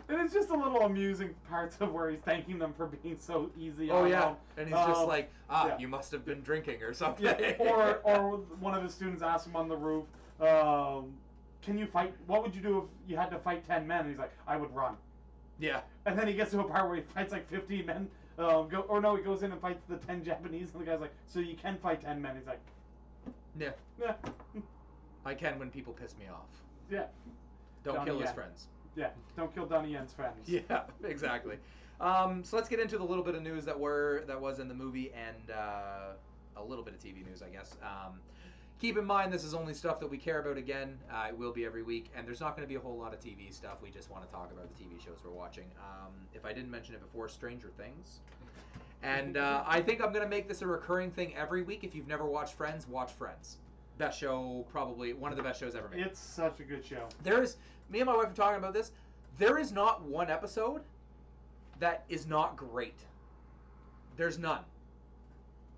And it's just a little amusing parts of where he's thanking them for being so easy. Oh, yeah. And he's just like, you must have been drinking or something. Yeah. Or one of his students asked him on the roof, can you fight? What would you do if you had to fight 10 men? And he's like, I would run. Yeah. And then he gets to a part where he fights like 15 men. He goes in and fights the 10 Japanese. And the guy's like, so you can fight 10 men? He's like, yeah. I can when people piss me off. Yeah. Don't kill his friends. Yeah, don't kill Donnie Yen's friends. Yeah, exactly. So let's get into the little bit of news that was in the movie and a little bit of TV news, I guess. Keep in mind, this is only stuff that we care about. Again, it will be every week, and there's not going to be a whole lot of TV stuff. We just want to talk about the TV shows we're watching. If I didn't mention it before, Stranger Things. And I think I'm going to make this a recurring thing every week. If you've never watched Friends, watch Friends. Best show, probably one of the best shows ever made. It's such a good show. Me and my wife are talking about this. There is not one episode that is not great. There's none.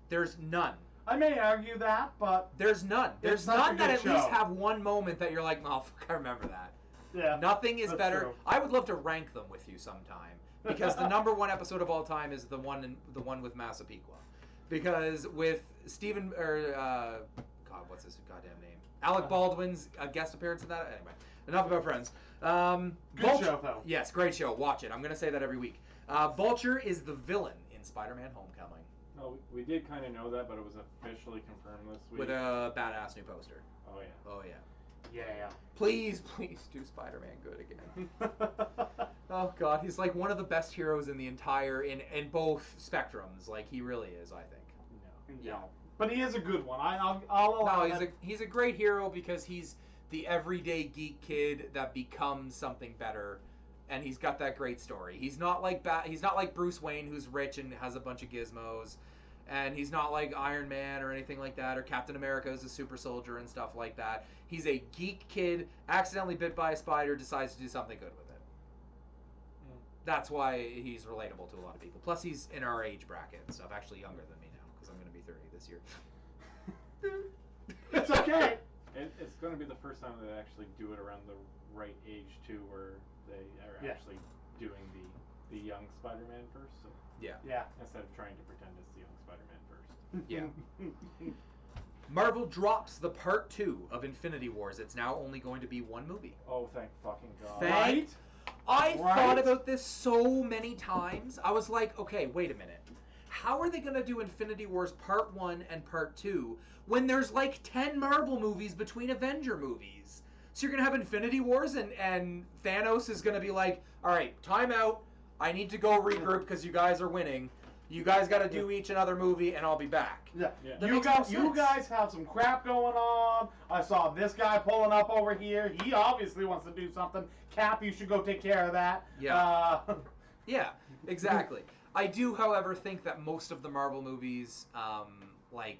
There's none. I may argue that, but there's none. There's none that at least have one moment that you're like, oh, fuck, I remember that. Yeah. Nothing is better. True. I would love to rank them with you sometime because the number one episode of all time is the one with Massapequa, because with Stephen God, what's his goddamn name? Alec Baldwin's guest appearance in that. Anyway, enough about Friends. Good show, though. Yes, great show. Watch it. I'm going to say that every week. Vulture is the villain in Spider-Man: Homecoming. Oh, we did kind of know that, but it was officially confirmed this week. With a badass new poster. Oh, yeah. Oh, yeah. Yeah. Please do Spider-Man good again. Oh, God. He's like one of the best heroes in the entire, in both spectrums. Like, he really is, I think. No. Yeah. But he is a good one. I'll allow he's a great hero because he's the everyday geek kid that becomes something better, and he's got that great story. He's not like Bruce Wayne, who's rich and has a bunch of gizmos, and he's not like Iron Man or anything like that, or Captain America is a super soldier and stuff like that. He's a geek kid, accidentally bit by a spider, decides to do something good with it. That's why he's relatable to a lot of people. Plus, he's in our age bracket and stuff, actually younger than me now, because I'm going to be 30 this year. It's okay. It's going to be the first time they actually do it around the right age, too, where they are actually doing the young Spider-Man first. So Yeah. Instead of trying to pretend it's the young Spider-Man first. Yeah. Marvel drops the part 2 of Infinity Wars. It's now only going to be one movie. Oh, thank fucking God. Right? I thought about this so many times. I was like, okay, wait a minute. How are they going to do Infinity Wars Part 1 and Part 2 when there's like 10 Marvel movies between Avenger movies? So you're going to have Infinity Wars and Thanos is going to be like, all right, time out. I need to go regroup because you guys are winning. You guys got to do each another movie and I'll be back. Yeah. That You guys have some crap going on. I saw this guy pulling up over here. He obviously wants to do something. Cap, you should go take care of that. Yeah. Yeah, exactly. I do, however, think that most of the Marvel movies, like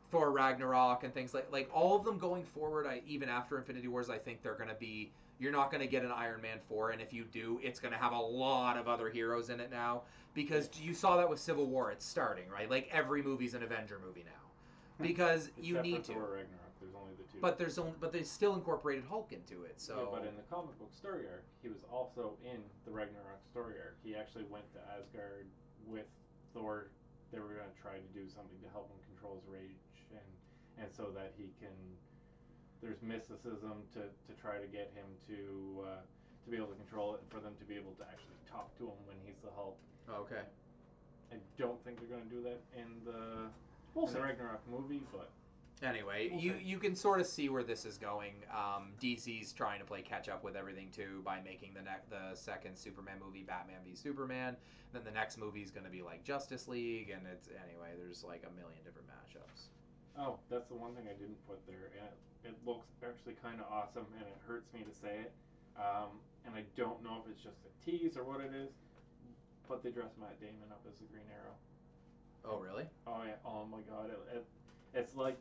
Thor Ragnarok and things like all of them going forward, even after Infinity Wars, I think they're going to be, you're not going to get an Iron Man 4, and if you do, it's going to have a lot of other heroes in it now, because you saw that with Civil War, it's starting, right? Like every movie's an Avenger movie now, because you need to. Thor Ragnarok, there's only the two. But they still incorporated Hulk into it, so. Yeah, but in the comic book story arc, he was also in the Ragnarok story arc. He actually went to Asgard with Thor. They were going to try to do something to help him control his rage, and so that he can there's mysticism to try to get him to be able to control it, and for them to be able to actually talk to him when he's the Hulk. Okay. I don't think they're going to do that in the Ragnarok movie, but anyway, you can sort of see where this is going. DC's trying to play catch up with everything too by making the second Superman movie Batman v Superman. Then the next movie is going to be like Justice League, and there's like a million different mashups. Oh, that's the one thing I didn't put there, and it looks actually kind of awesome, and it hurts me to say it. And I don't know if it's just a tease or what it is, but they dressed Matt Damon up as the Green Arrow. Oh, really? Oh yeah. Oh my God. It's like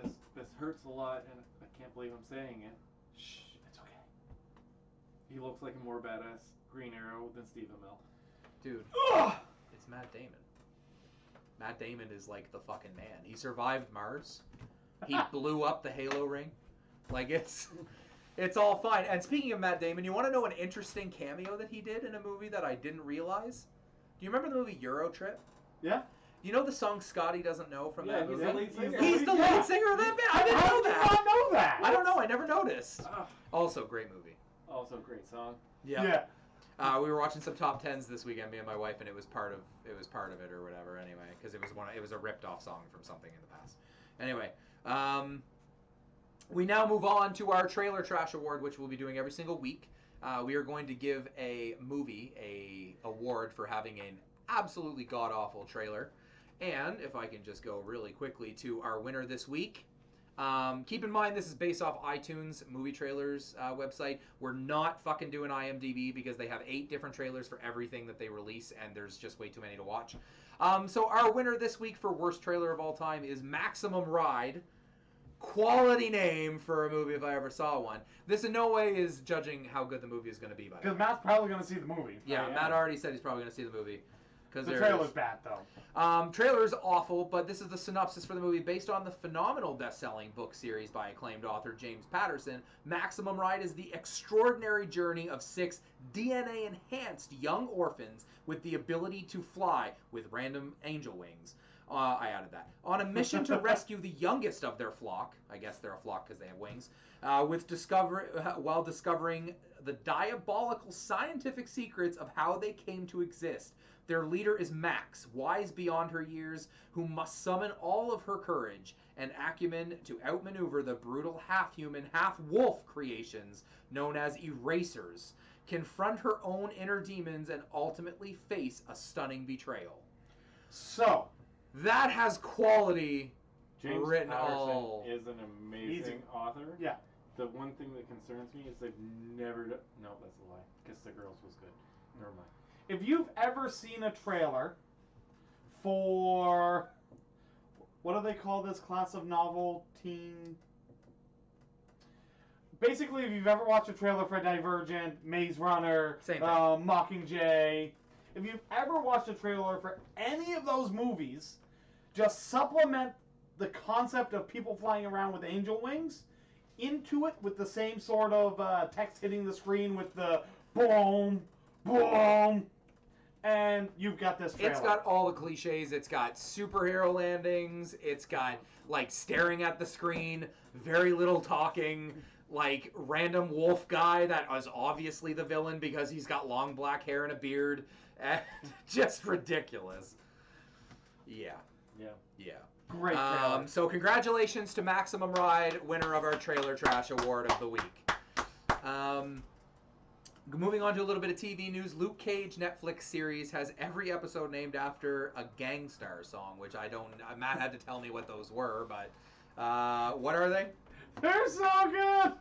this hurts a lot, and I can't believe I'm saying it. Shh, it's okay. He looks like a more badass Green Arrow than Steve Amell. Dude, it's Matt Damon. Matt Damon is like the fucking man. He survived Mars. He blew up the Halo ring. Like it's all fine. And speaking of Matt Damon, you want to know an interesting cameo that he did in a movie that I didn't realize? Do you remember the movie Euro Trip? Yeah. You know the song Scotty Doesn't Know from that movie? He's the lead singer. He's the lead singer of that band. I didn't know that. How did you not know that? I don't know. I never noticed. Also, great movie. Also, great song. Yeah. We were watching some top tens this weekend, me and my wife, and it was part of it or whatever. Anyway, because it was a ripped off song from something in the past. Anyway, we now move on to our Trailer Trash Award, which we'll be doing every single week. We are going to give a movie a award for having an absolutely god awful trailer. And if I can just go really quickly to our winner this week. Keep in mind, this is based off iTunes movie trailers website. We're not fucking doing IMDb because they have 8 different trailers for everything that they release, and there's just way too many to watch. So our winner this week for worst trailer of all time is Maximum Ride. Quality name for a movie if I ever saw one. This in no way is judging how good the movie is going to be. Because Matt's probably going to see the movie. Yeah, Matt already said he's probably going to see the movie. The trailer's bad, though. Trailer's awful, but this is the synopsis for the movie. Based on the phenomenal best-selling book series by acclaimed author James Patterson, Maximum Ride is the extraordinary journey of 6 DNA-enhanced young orphans with the ability to fly with random angel wings. I added that. On a mission to rescue the youngest of their flock, I guess they're a flock because they have wings, while discovering the diabolical scientific secrets of how they came to exist. Their leader is Max, wise beyond her years, who must summon all of her courage and acumen to outmaneuver the brutal half-human, half-wolf creations known as Erasers, confront her own inner demons, and ultimately face a stunning betrayal. So, that has quality James written Patterson all. is an amazing author. Yeah. The one thing that concerns me is they've never done... No, that's a lie. Kiss the Girls was good. Never mind. If you've ever seen a trailer for... What do they call this class of novel? Teen... Basically, if you've ever watched a trailer for Divergent, Maze Runner, Mockingjay... If you've ever watched a trailer for any of those movies, just supplement the concept of people flying around with angel wings into it with the same sort of text hitting the screen with the boom, boom, and you've got this trailer. It's got all the cliches. It's got superhero landings. It's got, like, staring at the screen, very little talking, like, random wolf guy that is obviously the villain because he's got long black hair and a beard. And just ridiculous. Yeah. Great trailer. So congratulations to Maximum Ride, winner of our Trailer Trash Award of the week. Moving on to a little bit of TV news, Luke Cage Netflix series has every episode named after a Gangstar song, which I don't... Matt had to tell me what those were, but... what are they? They're so good!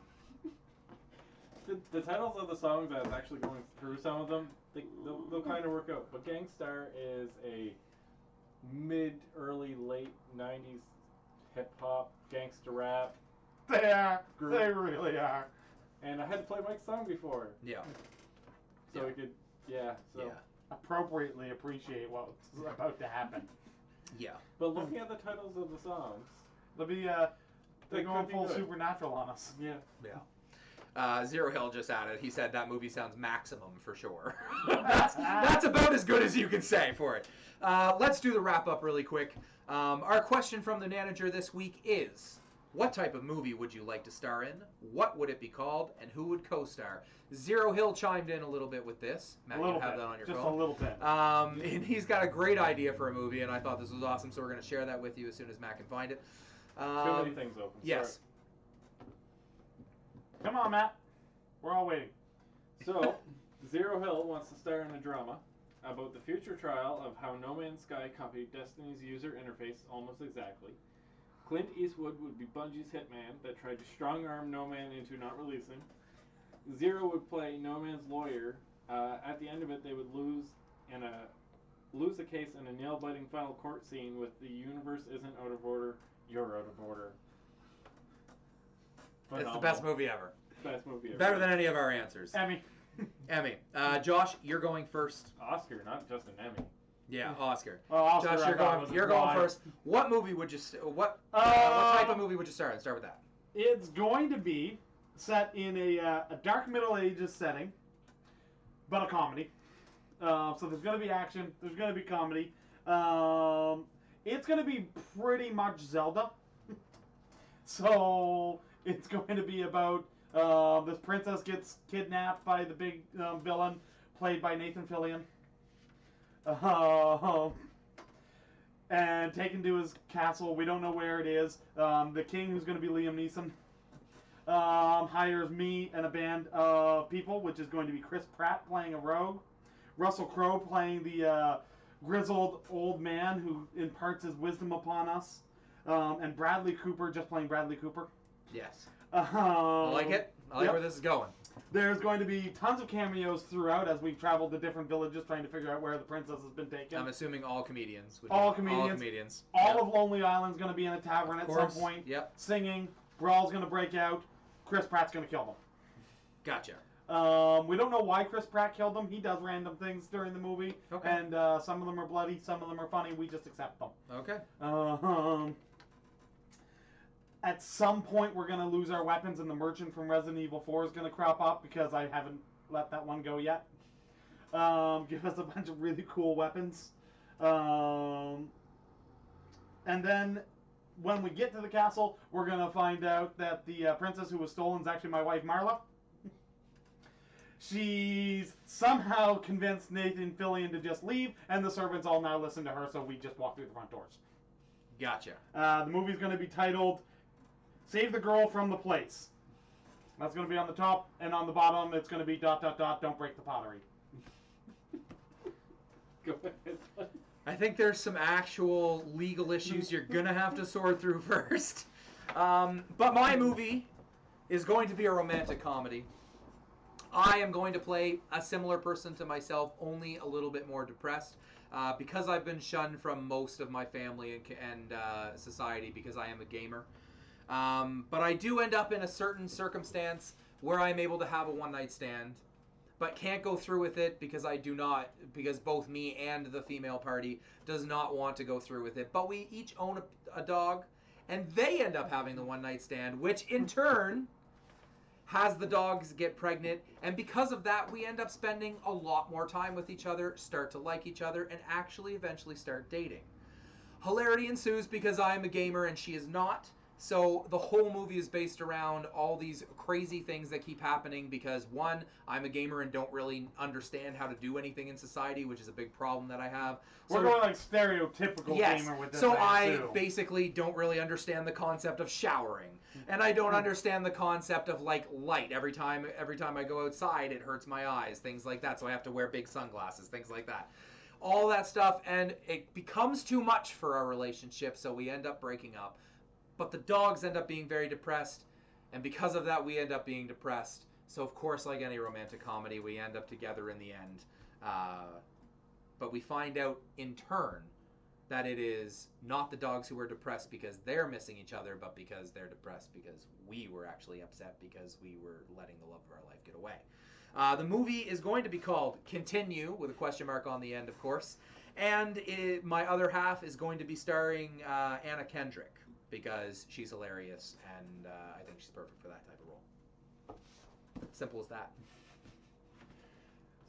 The titles of the songs, I was actually going through some of them, they'll kind of work out. But Gangstar is a mid-early, late 90s hip-hop, gangster rap. They are. Group. They really are. And I had to play Mike's song before. Yeah. So we could, appropriately appreciate what's about to happen. Yeah. But looking at the titles of the songs... They're going full supernatural on us. Yeah. Zero Hill just added, he said that movie sounds maximum for sure. that's about as good as you can say for it. Let's do the wrap up really quick. Our question from the manager this week is, What type of movie would you like to star in? What would it be called? And who would co-star? Zero Hill chimed in a little bit with this. Matt, you have that on your just phone. a little bit. And he's got a great idea for a movie, and I thought this was awesome, so we're going to share that with you as soon as Matt can find it. Too many things open. Yes. Come on, Matt. We're all waiting. So, Zero Hill wants to star in a drama about the future trial of how No Man's Sky copied Destiny's user interface almost exactly. Clint Eastwood would be Bungie's hitman that tried to strong-arm No Man into not releasing. Zero would play No Man's lawyer. At the end of it, they would lose a case in a nail-biting final court scene with the universe isn't out of order, you're out of order. It's the best movie ever. Best movie ever. Better than any of our answers. Emmy. Emmy. Josh, you're going first. Oscar, not just an Emmy. Yeah, Oscar. Oh, Oscar, Josh, you're going first. What movie would you what type of movie would you star in? Start with that. It's going to be set in a dark Middle Ages setting, but a comedy. So there's going to be action. There's going to be comedy. It's going to be pretty much Zelda. So it's going to be about this princess gets kidnapped by the big villain, played by Nathan Fillion. And taken to his castle. We don't know where it is. The king, who's going to be Liam Neeson, hires me and a band of people, which is going to be Chris Pratt playing a rogue, Russell Crowe playing the grizzled old man who imparts his wisdom upon us, and Bradley Cooper just playing Bradley Cooper. Yes. I like it. I like Yep. where this is going. There's going to be tons of cameos throughout as we've traveled to different villages trying to figure out where the princess has been taken. I'm assuming all comedians. All comedians. All Yep. of Lonely Island's going to be in a tavern at some point. Yep. Singing. Brawl's going to break out. Chris Pratt's going to kill them. Gotcha. We don't know why Chris Pratt killed them. He does random things during the movie. Okay. And some of them are bloody, some of them are funny. We just accept them. Okay. At some point, we're going to lose our weapons, and the merchant from Resident Evil 4 is going to crop up because I haven't let that one go yet. Give us a bunch of really cool weapons. And then when we get to the castle, we're going to find out that the princess who was stolen is actually my wife, Marla. She's somehow convinced Nathan Fillion to just leave, and the servants all now listen to her, so we just walk through the front doors. Gotcha. The movie's going to be titled Save the Girl from the Place. That's going to be on the top, and on the bottom it's going to be ... don't break the pottery. Go ahead. I think there's some actual legal issues you're going to have to sort through first. But my movie is going to be a romantic comedy. I am going to play a similar person to myself, only a little bit more depressed. Because I've been shunned from most of my family and society because I am a gamer. But I do end up in a certain circumstance where I'm able to have a one-night stand, but can't go through with it because because both me and the female party does not want to go through with it. But we each own a dog, and they end up having the one-night stand, which in turn has the dogs get pregnant, and because of that, we end up spending a lot more time with each other, start to like each other, and actually eventually start dating. Hilarity ensues because I am a gamer and she is not, so the whole movie is based around all these crazy things that keep happening because, one, I'm a gamer and don't really understand how to do anything in society, which is a big problem that I have. We're going like stereotypical gamer with this. So I too. Basically don't really understand the concept of showering. And I don't understand the concept of like light. Every time I go outside, it hurts my eyes, things like that. So I have to wear big sunglasses, things like that. All that stuff, and it becomes too much for our relationship, so we end up breaking up. But the dogs end up being very depressed, and because of that, we end up being depressed. So of course, like any romantic comedy, we end up together in the end. But we find out in turn that it is not the dogs who are depressed because they're missing each other, but because they're depressed because we were actually upset because we were letting the love of our life get away. The movie is going to be called Continue, with a question mark on the end, of course. And my other half is going to be starring Anna Kendrick, because she's hilarious, and I think she's perfect for that type of role. Simple as that.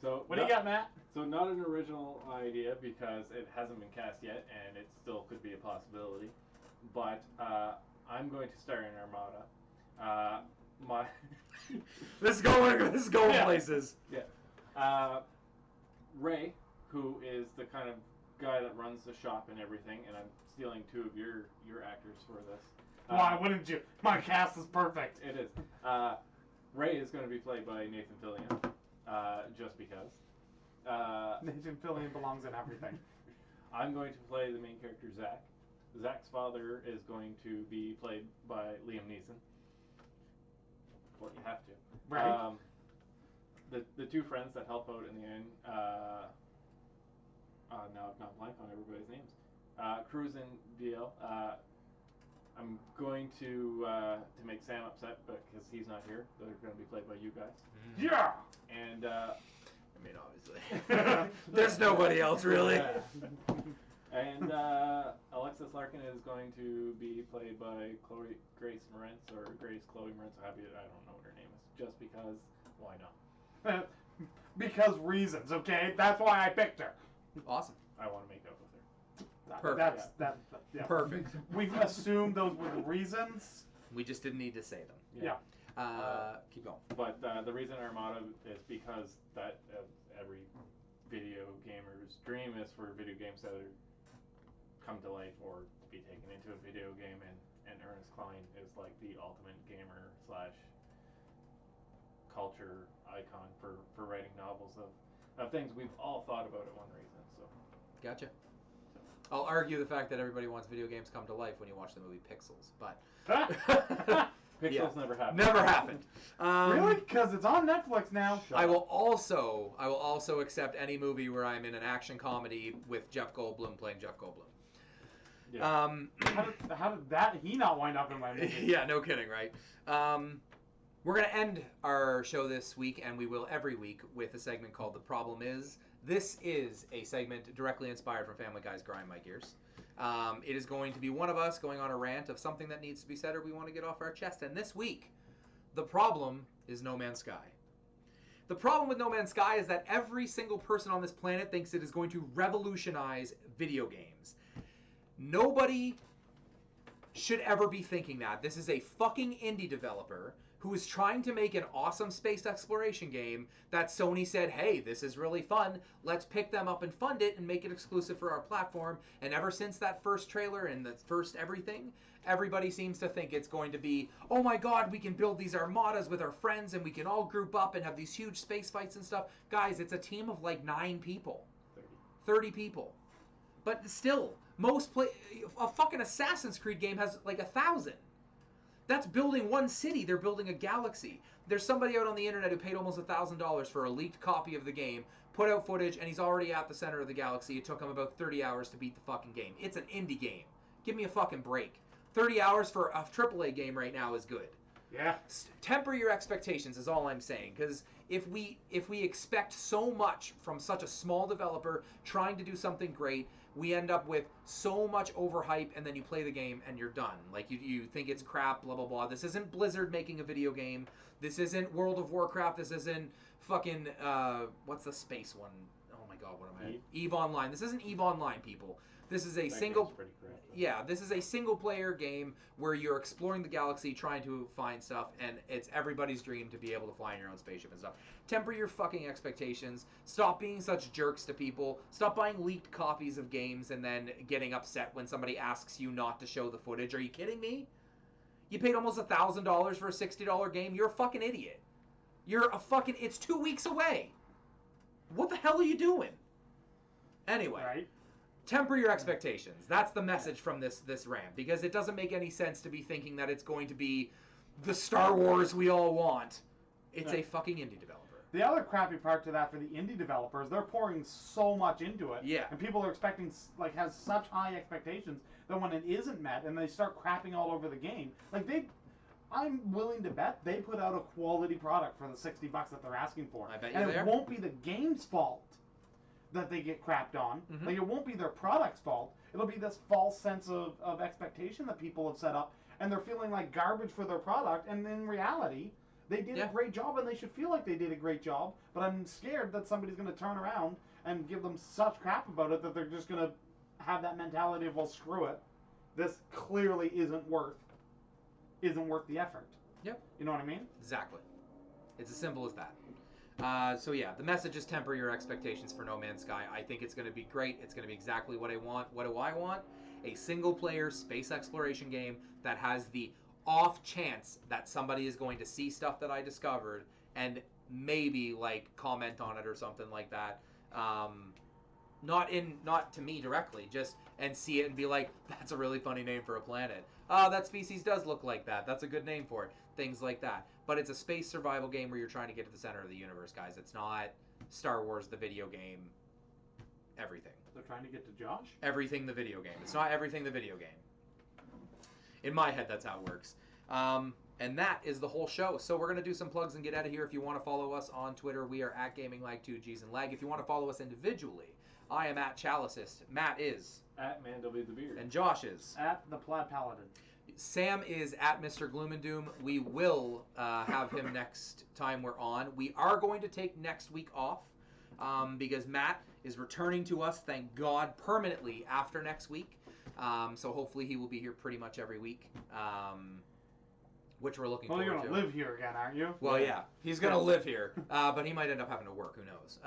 So What do you got, Matt? So not an original idea because it hasn't been cast yet, and it still could be a possibility. But I'm going to star in Armada. My This is going Yeah. places. Ray, who is the kind of guy that runs the shop and everything, and I'm stealing two of your actors for this. Why wouldn't you? My cast is perfect. It is. Ray is going to be played by Nathan Fillion, just because. Nathan Fillion belongs in everything. I'm going to play the main character, Zach. Zach's father is going to be played by Liam Neeson. Well, you have to. Right. The two friends that help out in the end, now I've gone blank on everybody's names. Cruz and DL. I'm going to make Sam upset, but because he's not here, they're going to be played by you guys. Yeah. And I mean, obviously, there's nobody else really. And Alexis Larkin is going to be played by Grace Moretz, or Grace Chloe Moretz. I don't know what her name is. Just because, why not? Because reasons, okay? That's why I picked her. Awesome. I want to make up with her. Perfect. Yeah. Perfect. We've assumed those were the reasons. We just didn't need to say them. Yeah. Keep going. But the reason Armada is because that every video gamer's dream is for video games that are come to life or be taken into a video game, and Ernest Cline is like the ultimate gamer / culture icon for writing novels of things we've all thought about at one reason. So Gotcha. I'll argue the fact that everybody wants video games come to life when you watch the movie Pixels, but Pixels never happened. Never happened. Really? Because it's on Netflix now. I will also accept any movie where I'm in an action comedy with Jeff Goldblum playing Jeff Goldblum. Yeah. How did that he not wind up in my movie? Yeah, no kidding, right? We're going to end our show this week, and we will every week, with a segment called The Problem Is. This is a segment directly inspired from Family Guy's Grind My Gears. It is going to be one of us going on a rant of something that needs to be said or we want to get off our chest. And this week, the problem is No Man's Sky. The problem with No Man's Sky is that every single person on this planet thinks it is going to revolutionize video games. Nobody should ever be thinking that. This is a fucking indie developer who is trying to make an awesome space exploration game that Sony said, hey, this is really fun. Let's pick them up and fund it and make it exclusive for our platform. And ever since that first trailer and the first everything, everybody seems to think it's going to be, oh my god, we can build these armadas with our friends and we can all group up and have these huge space fights and stuff. Guys, it's a team of like 9 people. 30 people. But still, a fucking Assassin's Creed game has like 1,000. That's building one city. They're building a galaxy. There's somebody out on the internet who paid almost $1,000 for a leaked copy of the game, put out footage, and he's already at the center of the galaxy. It took him about 30 hours to beat the fucking game. It's an indie game. Give me a fucking break. 30 hours for a AAA game right now is good. Yeah. Temper your expectations is all I'm saying, because if we expect so much from such a small developer trying to do something great, we end up with so much overhype, and then you play the game and you're done. Like, you think it's crap, blah, blah, blah. This isn't Blizzard making a video game. This isn't World of Warcraft. This isn't fucking, what's the space one? Oh my god, what am I? EVE Online. This isn't EVE Online, people. This is a this is a single player game where you're exploring the galaxy, trying to find stuff, and it's everybody's dream to be able to fly in your own spaceship and stuff. Temper your fucking expectations. Stop being such jerks to people. Stop buying leaked copies of games and then getting upset when somebody asks you not to show the footage. Are you kidding me? You paid almost $1,000 for a $60 game. You're a fucking idiot. It's 2 weeks away. What the hell are you doing? Anyway. Right. Temper your expectations. That's the message from this rant, because it doesn't make any sense to be thinking that it's going to be the Star Wars we all want. It's a fucking indie developer. The other crappy part to that for the indie developers, they're pouring so much into it. Yeah. And people are expecting, has such high expectations that when it isn't met and they start crapping all over the game, I'm willing to bet they put out a quality product for the $60 that they're asking for. I bet and it won't be the game's fault that they get crapped on. Mm-hmm. It won't be their product's fault. It'll be this false sense of expectation that people have set up, and they're feeling like garbage for their product, and in reality, they did a great job, and they should feel like they did a great job, but I'm scared that somebody's going to turn around and give them such crap about it that they're just going to have that mentality of, well, screw it. This clearly isn't worth isn't worth the effort. Yep. You know what I mean? Exactly. It's as simple as that. So yeah, the message is temper your expectations for No Man's Sky. I think it's going to be great. It's going to be exactly what I want. What do I want? A single-player space exploration game that has the off chance that somebody is going to see stuff that I discovered and maybe like comment on it or something like that. Not to me directly, just and see it and be like, that's a really funny name for a planet. Oh, that species does look like that. That's a good name for it. Things like that. But it's a space survival game where you're trying to get to the center of the universe, guys. It's not Star Wars the video game. Everything. They're trying to get to Josh? Everything the video game. It's not everything the video game. In my head, that's how it works. And that is the whole show. So we're going to do some plugs and get out of here. If you want to follow us on Twitter, we are at GamingLag2Gs and Lagg. If you want to follow us individually, I am at Chalicist. Matt is at Man W the Beard. And Josh is at the Plaid Paladin. Sam is at Mr. Gloom and Doom. We will have him next time we're on. We are going to take next week off because Matt is returning to us, thank God, permanently after next week. So hopefully he will be here pretty much every week, which we're looking forward to. Well, you're going to live here again, aren't you? Well, yeah. He's going to live here, but he might end up having to work. Who knows?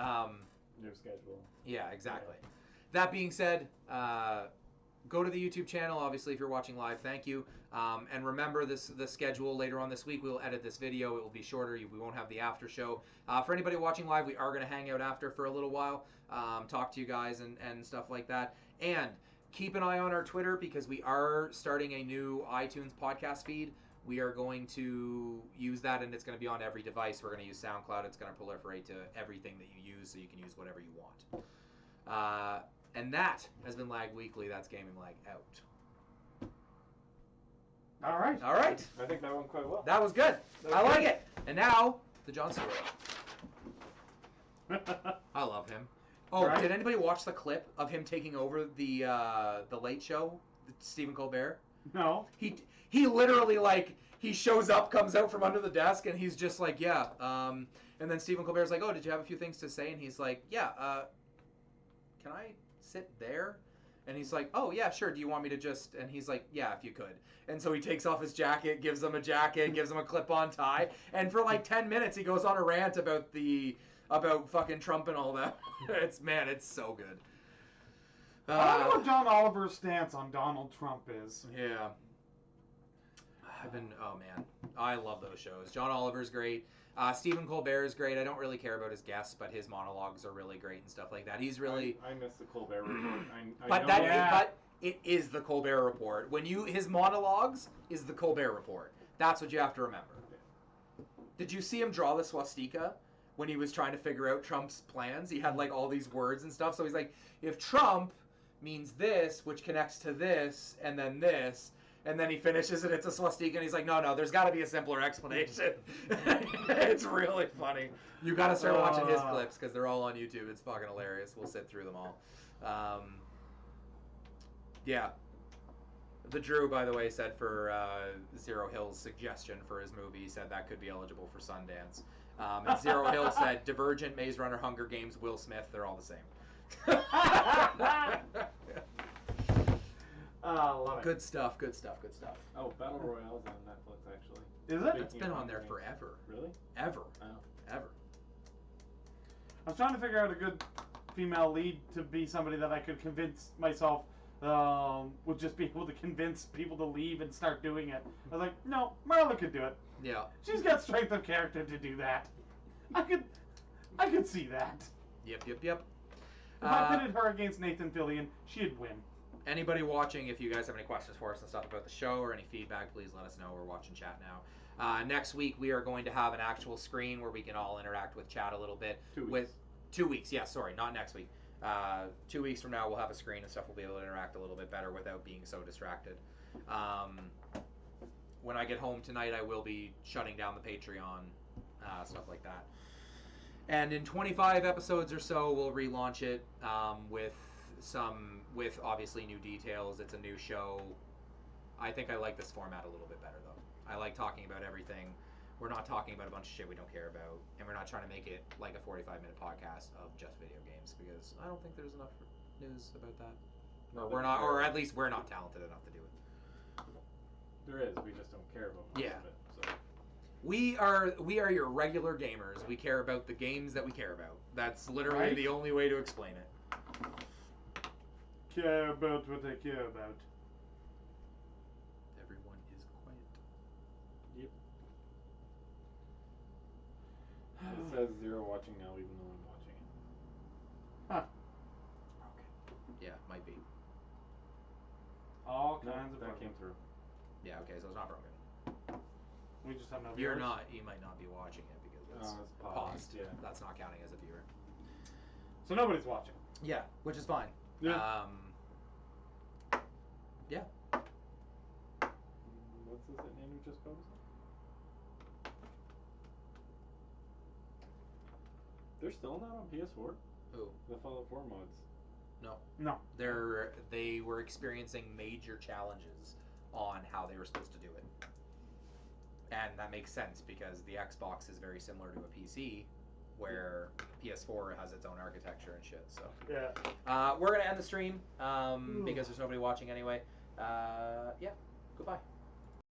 New schedule. Yeah, exactly. Yeah. That being said, go to the YouTube channel, obviously, if you're watching live. Thank you. And remember the schedule later on this week. We will edit this video. It will be shorter. We won't have the after show. For anybody watching live, we are going to hang out after for a little while, talk to you guys and stuff like that. And keep an eye on our Twitter because we are starting a new iTunes podcast feed. We are going to use that, and it's going to be on every device. We're going to use SoundCloud. It's going to proliferate to everything that you use, so you can use whatever you want. And that has been Lagg Weekly. That's Gaming Lag out. All right. All right. I think that went quite well. That was good. I like it. And now, the Jon Stewart. I love him. Oh, right. Did anybody watch the clip of him taking over the Late Show, Stephen Colbert? No. He literally, like, he shows up, comes out from under the desk, and he's just like, yeah. And then Stephen Colbert's like, oh, did you have a few things to say? And he's like, yeah, can I sit there? And he's like, oh, yeah, sure. Do you want me to just... And he's like, yeah, if you could. And so he takes off his jacket, gives him a jacket, gives him a clip-on tie. And for like 10 minutes, he goes on a rant about fucking Trump and all that. It's so good. I don't know what John Oliver's stance on Donald Trump is. Yeah. Oh man, I love those shows. John Oliver's great. Stephen Colbert is great. I don't really care about his guests, but his monologues are really great and stuff like that. He's really... I miss the Colbert Report. But it is the Colbert Report. His monologues is the Colbert Report. That's what you have to remember. Did you see him draw the swastika when he was trying to figure out Trump's plans? He had like all these words and stuff. So he's like, if Trump means this, which connects to this, and then this... And then he finishes it, it's a swastika, and he's like, no, there's got to be a simpler explanation. It's really funny. You got to start watching his clips, because they're all on YouTube. It's fucking hilarious. We'll sit through them all. Yeah. The Drew, by the way, said for Zero Hill's suggestion for his movie, he said that could be eligible for Sundance. And Zero Hill said, Divergent, Maze Runner, Hunger Games, Will Smith, they're all the same. Love it. Good stuff. Oh, Battle Royale's on Netflix, actually. Is it? It's been on there forever. Really? Ever. Oh. Ever. I was trying to figure out a good female lead to be somebody that I could convince myself would just be able to convince people to leave and start doing it. I was like, no, Marla could do it. Yeah. She's got strength of character to do that. I could see that. Yep. If I pitted her against Nathan Fillion, she'd win. Anybody watching, if you guys have any questions for us and stuff about the show or any feedback, please let us know. We're watching chat now. Next week, we are going to have an actual screen where we can all interact with chat a little bit. 2 weeks. 2 weeks, yeah, sorry, not next week. 2 weeks from now, we'll have a screen and stuff. We'll be able to interact a little bit better without being so distracted. When I get home tonight, I will be shutting down the Patreon, stuff like that. And in 25 episodes or so, we'll relaunch it with obviously new details. It's a new show. I think I like this format a little bit better, though. I like talking about everything. We're not talking about a bunch of shit we don't care about, and we're not trying to make it like a 45-minute podcast of just video games, because I don't think there's enough news about that. Or at least we're not talented enough to do it. There is. We just don't care about most Yeah. of it. So. We are your regular gamers. We care about the games that we care about. That's literally Right? the only way to explain it. Care about what I care about. Everyone is quiet. It says 0 watching now, even though I'm watching it. Huh. Okay. Yeah, might be. All No, kinds of that broken. came through. Yeah, okay, so it's not broken. We just have no You're viewers. not. You might not be watching it because it's It's paused. Yeah. That's not counting as a viewer. So nobody's watching. Yeah, which is fine. Yeah. Yeah. What's his name who just posted? They're still not on PS4? Who? The Fallout 4 mods. No. They were experiencing major challenges on how they were supposed to do it. And that makes sense because the Xbox is very similar to a PC where PS4 has its own architecture and shit. So Yeah. we're gonna end the stream because there's nobody watching anyway. Yeah. Goodbye.